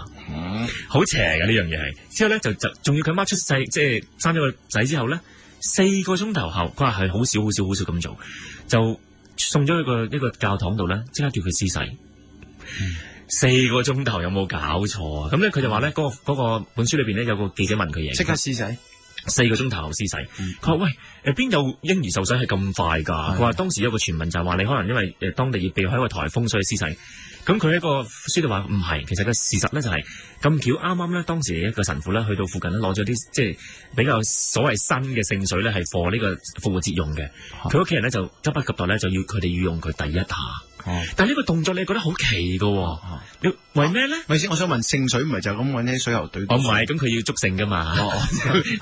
A: 好邪嘅呢樣嘢係。之後咧就仲要佢媽出世，即係生咗個仔之後咧，4個鐘頭後，佢話係好少咁做，就送咗去一個教堂度咧，即刻叫佢施洗。4個鐘頭有冇搞錯啊？咁咧佢就話咧，嗰個本書裏邊咧有個記者問佢嘢，
B: 即刻施洗。
A: 4個鐘頭後施洗，佢話喂，邊有嬰兒受洗係咁快㗎？佢話當時有個傳聞就係話你可能因為當地要避開一個颱風所以施洗。咁佢喺個書度話唔係，其實個事實咧就係咁巧啱啱咧，當時一個神父咧去到附近咧攞咗啲即係比較所謂新嘅聖水咧係貨呢個復活節用嘅，佢屋企人咧就急不及待咧就要佢哋要用佢第一下。但係呢個動作你覺得好奇㗎，你為咩咧？
B: 咪先，我想問聖水唔係就咁揾啲水喉對？
A: 我唔係，咁佢要祝聖噶嘛？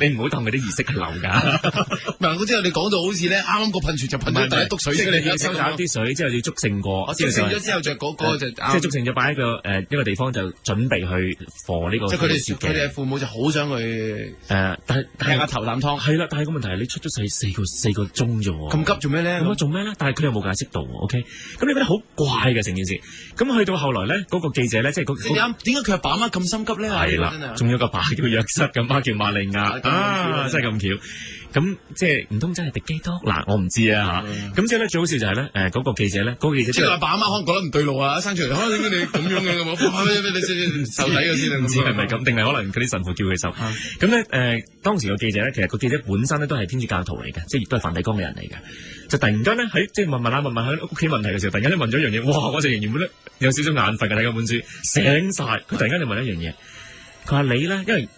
A: 你唔好當佢啲儀式係流㗎。
B: 唔係，我知道你講到好似咧，啱啱個噴泉就噴咗第一篤水，
A: 即係你要收集一啲水之後要祝聖過。
B: 祝聖咗之後就嗰個就
A: 即係祝聖咗擺喺一個地方就準備去貨呢個。
B: 即係佢哋父母就好想去
A: 但係
B: 個頭啖湯。
A: 係啦，但係個問題係你出咗世4個鐘啫喎。
B: 咁急做咩咧？
A: 咁做咩咧？但係佢又冇解釋到喎。OK，咁你覺得好怪嘅成件事。咁去到後來咧，嗰個記者咧，即係
B: 點解佢阿爸媽咁心急咧？
A: 係啦，仲有個爸叫約瑟，咁媽叫瑪利亞，真係咁巧。咁即係唔通真係敵基督？嗱，我唔知啊嚇。咁之後咧最好笑就係咧，嗰個記者咧，即
B: 係阿爸阿媽可能覺得唔對路啊，生出嚟點解你咁樣嘅咁啊？你受洗嘅先，
A: 唔知係咪咁，定係可能嗰啲神父叫佢受？咁咧當時個記者咧，其實個記者本身咧都係天主教徒嚟嘅，即係亦都係梵蒂岡嘅人嚟嘅。就突然間咧喺即係問下喺屋企問題嘅時候，突然間咧問咗一樣嘢，哇！我就仍然會有少少眼瞓嘅睇嗰本書，醒晒。佢突然間就問一樣嘢。佢話你咧，因為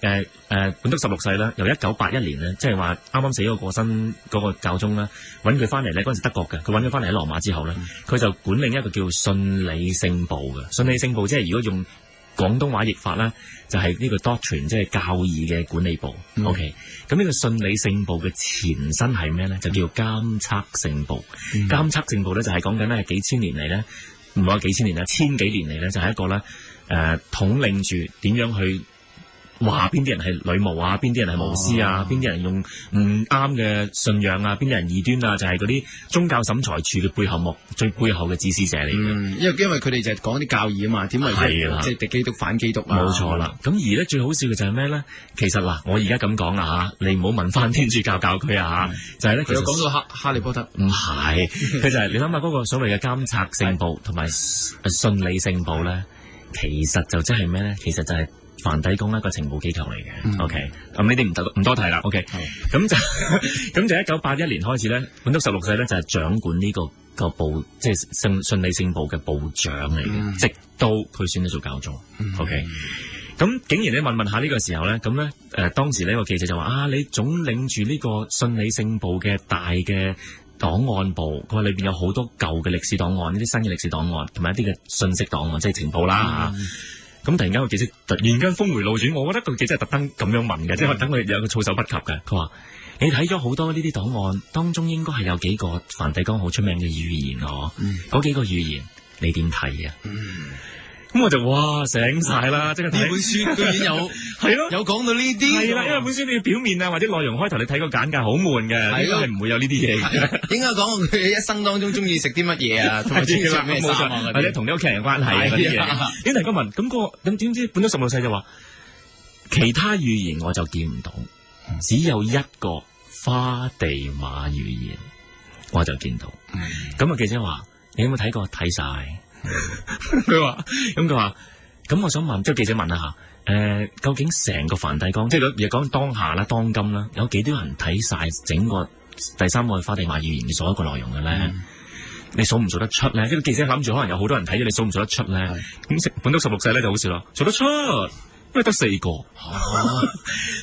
A: 本篤16世咧，由1981年咧，即係話啱啱死咗過身嗰個教宗咧，揾佢翻嚟咧，嗰陣時德國嘅，佢揾佢翻嚟喺羅馬之後咧，佢就管領一個叫信理聖部嘅。信理聖部即係如果用廣東話譯法咧，就係呢個 doctrine， 即係教義嘅管理部。OK， 咁呢個信理聖部嘅前身係咩咧？就叫監測聖部。監測聖部咧就係講緊咧幾千年嚟咧，唔係話幾千年啦，千幾年嚟咧就係一個咧統領住點樣去。話邊啲人係女巫啊，邊啲人係巫師啊，邊啲人用唔啱嘅信仰啊，邊啲人異端啊，就係嗰啲宗教審裁處嘅最背後嘅指使者嚟嘅。
B: 因為佢哋就係講啲教義啊嘛，點為即係敵基督反基督啊。
A: 冇錯啦。咁而咧最好笑嘅就係咩咧？其實嗱，我而家咁講啊嚇，你唔好問翻天主教教區啊嚇，就係咧。佢
B: 講到哈利波特，
A: 唔係，佢就係你諗下嗰個所謂嘅監察聖部同埋信理聖部咧，其實就即係咩咧？其實就係梵蒂岡一個情報機構嚟嘅。OK， 咁呢啲唔多提啦。OK， 咁就1981年開始咧，本篤16世咧就係掌管呢個部，即係信理聖部嘅部長嚟嘅，直到佢選咗做教宗。OK， 咁竟然你問下呢個時候咧，咁咧當時呢個記者就話你總領住呢個信理聖部嘅大嘅檔案部，佢話裏邊有好多舊嘅歷史檔案，呢啲新嘅歷史檔案，同埋一啲嘅信息檔案，即係情報啦嚇。咁突然間個記者突然間峰回路轉，我覺得個記者係特登咁樣問嘅，即係等佢有個措手不及嘅。佢話：你睇咗好多呢啲檔案，當中應該係有幾個梵蒂岡好出名嘅語言喎。嗰幾個語言你點睇啊？咁我就哇醒晒啦！即係呢
B: 本書居然有
A: 係咯，
B: 有講到呢啲
A: 係啦，因為本書你表面啊或者內容開頭你睇個簡介好悶嘅，應該係唔會有呢啲嘢嘅。
B: 應該講佢一生當中中意食啲乜嘢啊，同埋中意着咩衫啊，
A: 或者同啲屋企人關係嗰啲嘢。點解咁問？咁點知本篤16世就話其他語言我就見唔到，只有一個花地瑪語言我就見到。咁啊記者話：你有冇睇過？睇晒。佢話咁我想問，即係記者問一下，究竟成個梵蒂岡，即係如果講當下啦、當今啦，有幾多人睇晒整個第三個花地瑪語言嘅所有一個內容嘅咧？你數唔數得出咧？即係記者諗住可能有好多人睇咗，你數唔數得出咧？咁本篤16世咧就好笑咯，數得出，因為得4個，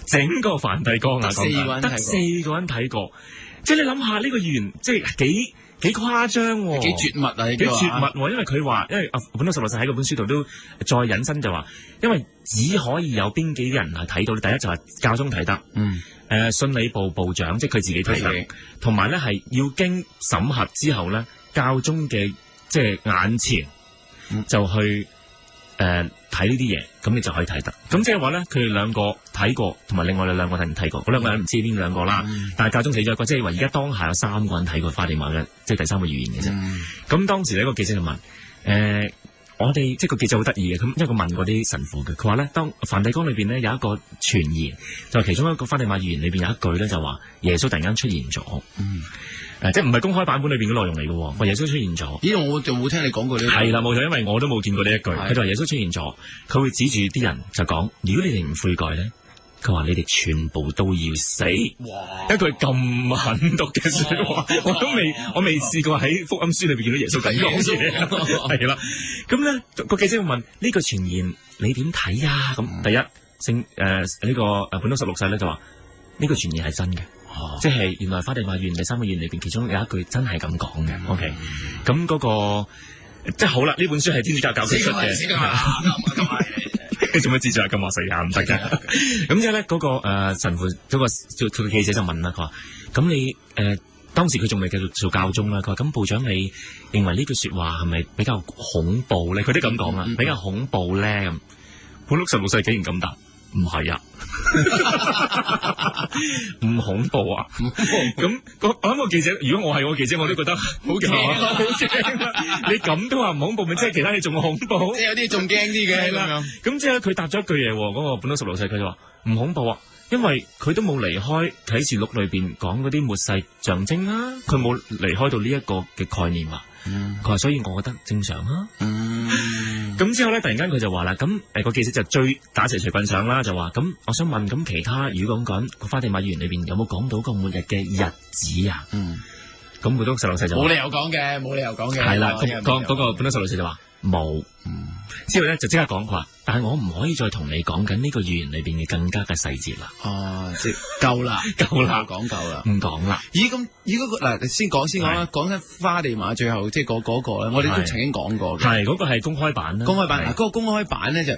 A: 整個梵蒂岡啊，得4個人睇過，即係你諗下呢個預言，即係幾誇張喎，
B: 幾絕密啊，
A: 幾絕密喎，因為佢話，因為本篤十六世喺嗰本書度都再引申就話，因為只可以有邊幾人係睇到，第一就係教宗睇得，信理部部長即係佢自己睇得，同埋咧係要經審核之後咧，教宗嘅即係眼前就去睇呢啲嘢，咁你就可以睇得。咁即係話咧，佢哋2個睇過，同埋另外兩個睇唔睇過，嗰2個人唔知邊2個啦。但係教宗死咗一個，即係話而家當下有3個人睇過花地瑪嘅，即係第3個預言嘅啫。咁當時呢個記者就問，我哋即係個記者好得意嘅，咁因為佢問過啲神父嘅，佢話咧，當梵蒂岡裏邊咧有一個傳言，就係其中一個花地瑪預言裏邊有一句咧就話耶穌突然間出現咗。即係唔係公開版本裏邊嘅內容嚟嘅，話耶穌出現咗。
B: 咦，我就冇聽你講過呢？
A: 係啦，冇錯，因為我都冇見過呢一句。佢就話耶穌出現咗，佢會指住啲人就講：如果你哋唔悔改咧，佢話你哋全部都要死。哇！一句咁狠毒嘅說話，我未試過喺福音書裏邊見到耶穌咁講嘢。係啦，咁咧個記者會問呢個傳言你點睇啊？咁第一呢個本篤十六世咧就話呢個傳言係真嘅。即係原來花地瑪預言第3個預言裏邊，其中有一句真係咁講嘅。OK， 咁嗰個即係好啦，呢本書係天主教教佢出嘅。你做乜指住阿金華死啊？唔得嘅。咁之後咧，嗰個神父嗰個做記者就問啦，佢話：咁你當時佢仲未繼續做教宗啦。佢話：咁部長你認為呢句說話係咪比較恐怖咧？佢都咁講啦，比較恐怖咧。咁本篤十六世竟然咁答。唔係啊，唔恐怖啊！咁我諗個記者，如果我係個記者，我都覺得好驚啊！好驚啊！你咁都話唔恐怖，咪即係其他嘢仲恐怖？即係有啲仲驚啲嘅啦。咁之後佢答咗一句嘢，嗰個本篤十六世佢就話唔恐怖啊，因為佢都冇離開啟示錄裏邊講嗰啲末世象徵啊，佢冇離開到呢一個嘅概念啊。佢話所以我覺得正常啊。咁之後咧，突然間佢就話啦，咁個記者就追打蛇隨棍上啦，就話咁，我想問咁其他如果咁講個花地瑪預言裏邊有冇講到個末日嘅日子啊？咁本篤十六世就冇理由講嘅，冇理由講嘅。係啦，嗰個本篤十六世就話冇。之後咧就即刻講佢話，但係我唔可以再同你講緊呢個預言裏邊嘅更加嘅細節啦。哦，即係夠啦，夠啦，講夠啦，唔講啦。咦，咁嗰個嗱，先講啦，講緊花地瑪最後即係嗰個咧，我哋都曾經講過嘅。係嗰個係公開版啦。公開版嗰個公開版咧就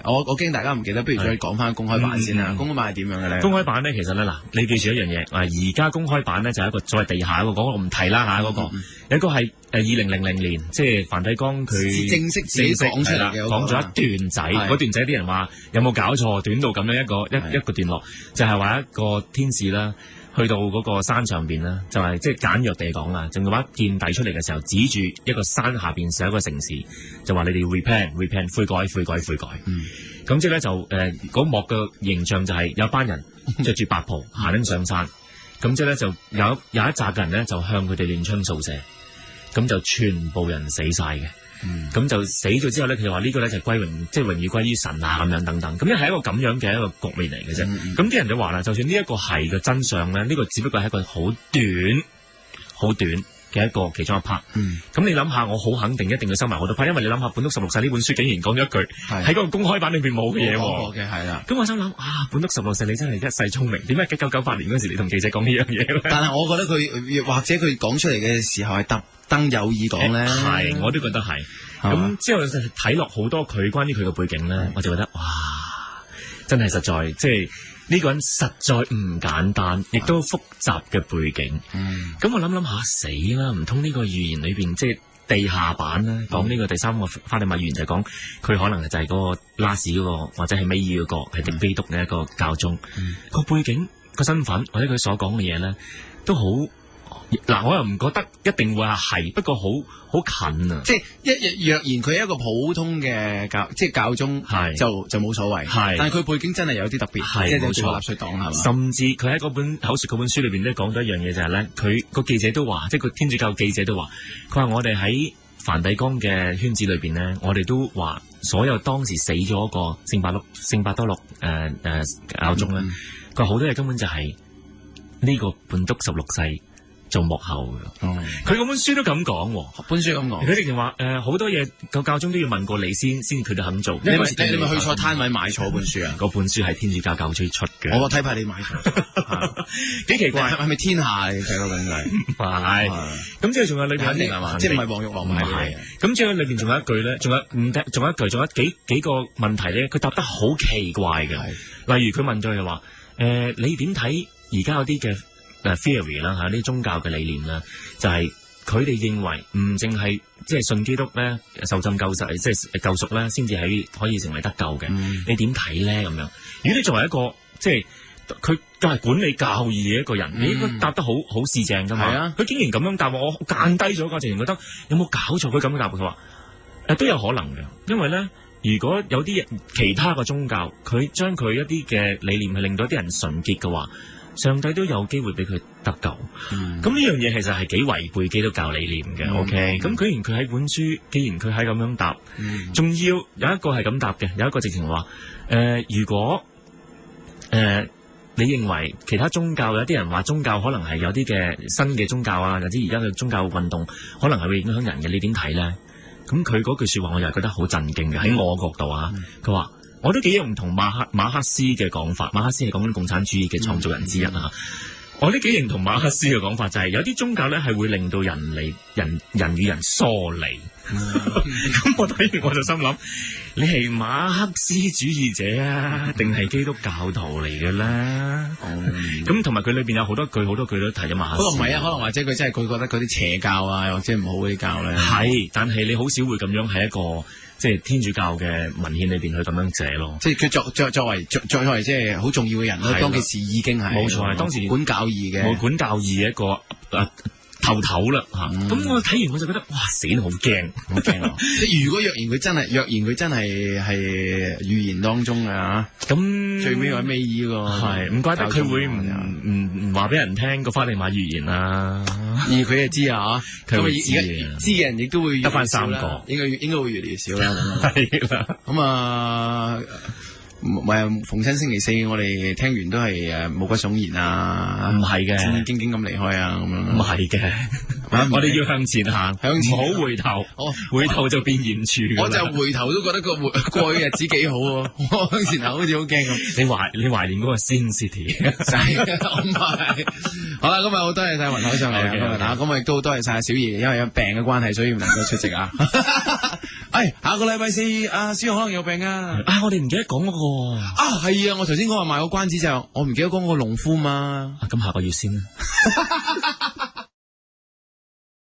A: 我驚大家唔記得，不如再講翻公開版先啦。公開版係點樣嘅咧？公開版咧其實咧嗱，你記住一樣嘢，而家公開版咧就係一個再地下嗰個，我唔提啦嚇嗰個。有一個係2000年，即係梵蒂岡佢正式講出嚟嘅，講咗一段仔。嗰段仔啲人話有冇搞錯，短到咁樣一個段落，就係話一個天使啦，去到嗰個山上邊啦，就係即係簡約地講啦，仲要把劍遞出嚟嘅時候，指住一個山下邊是一個城市，就話你哋 repent 悔改。咁之後咧就嗰幕嘅形象就係有班人着住白袍行緊上山，咁之後咧就有一紮嘅人咧就向佢哋亂槍掃射。咁就全部人死晒嘅，咁就死咗之後咧，佢就話呢個咧就歸榮，即係榮譽歸於神啊，咁樣等等，咁一係一個咁樣嘅一個局面嚟嘅啫。咁啲人就話啦，就算呢一個係嘅真相咧，呢個只不過係一個好短嘅一個其中一 part。咁你諗下，我好肯定一定要收埋好多 part，因為你諗下，本篤十六世呢本書竟然講咗一句喺嗰個公開版裏邊冇嘅嘢喎。係啦。咁我心諗本篤十六世你真係一世聰明，點解1998年嗰時你同記者講呢樣嘢咧？但係我覺得佢或者佢講出嚟嘅時候係特登有意講咧。係，我都覺得係。咁之後睇落好多佢關於佢嘅背景咧，我就覺得哇，真係實在即係。呢個人實在唔簡單，亦都複雜嘅背景。咁我諗下死啦，唔通呢個預言裏邊即係地下版咧，講呢個第3個花地瑪預言就係講佢可能就係嗰個拉士嗰個，或者係尾二嗰個係敵基督嘅一個教宗。個背景個身份或者佢所講嘅嘢咧，都好。嗱，我又唔覺得一定會係，不過好近啊！即係若然佢係一個普通嘅教宗，就冇所謂。但係佢背景真係有啲特別，即係冇錯，納粹黨係嘛？甚至佢喺嗰本口述嗰本書裏邊咧講咗一樣嘢，就係咧，佢個記者都話，即係個天主教記者都話，佢話我哋喺梵蒂岡嘅圈子裏邊咧，我哋都話所有當時死咗個聖伯多祿教宗咧，佢話好多嘢根本就係呢個本篤十六世做幕後嘅。佢嗰本書都咁講，
B: 本書咁講。
A: 佢直情話好多嘢個教宗都要問過你先佢哋肯做。
B: 你咪去錯攤位買錯本書啊？
A: 嗰本書係天主教教宗出嘅。
B: 我睇怕你買錯，幾奇怪。係咪天下嘅睇到緊係？唔係。咁即係仲有裏邊肯定係嘛？即係唔係黃玉郎買嘅？咁即係裏邊仲有一句咧，仲有幾個問題咧，佢答得好奇怪嘅。例如佢問咗佢話你點睇而家有啲嘅theory 啦嚇，啲宗教嘅理念啦，就係佢哋認為唔淨係即係信基督咧，受浸救贖即係救贖咧，先至係可以成為得救嘅。你點睇咧咁樣？如果你作為一個即係佢係管理教義嘅一個人，你應該答得好市正㗎嘛。係啊，佢竟然咁樣答我間低咗個，直情覺得有冇搞錯？佢咁樣答佢話都有可能嘅，因為咧。如果有啲其他嘅宗教，佢將佢一啲嘅理念係令到一啲人純潔嘅話，上帝都有機會俾佢得救。咁呢樣嘢其實係幾違背基督教理念嘅。OK，咁既然佢喺本書，既然佢係咁樣答，仲要有一個係咁答嘅，有一個直情話如果你認為其他宗教有啲人話宗教可能係有啲嘅新嘅宗教啊，或者而家嘅宗教運動可能係會影響人嘅，你點睇咧？咁佢嗰句說話我又係覺得好震驚嘅，喺我角度啊，佢話我都幾認同馬克思嘅講法，馬克思係講緊共產主義嘅創造人之一啊。我都幾認同馬克思嘅講法，就係有啲宗教咧係會令到人與人疏離。咁我睇完我就心諗，你係馬克思主義者啊，定係基督教徒嚟嘅啦？咁同埋佢裏邊有好多句都提咗馬克思。不過唔係啊，可能或者佢真係佢覺得嗰啲邪教啊，或者唔好嗰啲教咧。係，但係你好少會咁樣喺一個即係天主教嘅文獻裏邊去咁樣寫咯。即係佢作為即係好重要嘅人咯。當其時已經係冇錯，當時管教義嘅一個頭啦嚇，咁我睇完我就覺得哇死得好驚，好驚啊！即係若然佢真係預言當中啊，咁最尾係尾二個係唔怪得佢會唔話俾人聽個花地瑪預言啦，而佢就知啊嚇，佢會知嘅人亦都會得翻3個，應該會越嚟越少啦，係啦，咁啊。逢親星期四我哋聽完都係毛骨悚然啊，唔係嘅，戰戰兢兢咁離開啊，咁樣唔係嘅，我哋要向前行，唔好回頭，回頭就變炎柱。我就回頭都覺得過去日子幾好，我向前行好似好驚咁。你懷念嗰個 Sin City， 唔係。好啦，今日好多謝晒雲海上嚟啊，咁亦都多謝晒小儀，因為有病嘅關係，所以唔能夠出席啊。下個禮拜4，阿小紅可能有病啊。我哋唔記得講嗰個。係啊，我頭先講話賣個關子就，我唔記得講個農夫嘛。咁下個月先啦。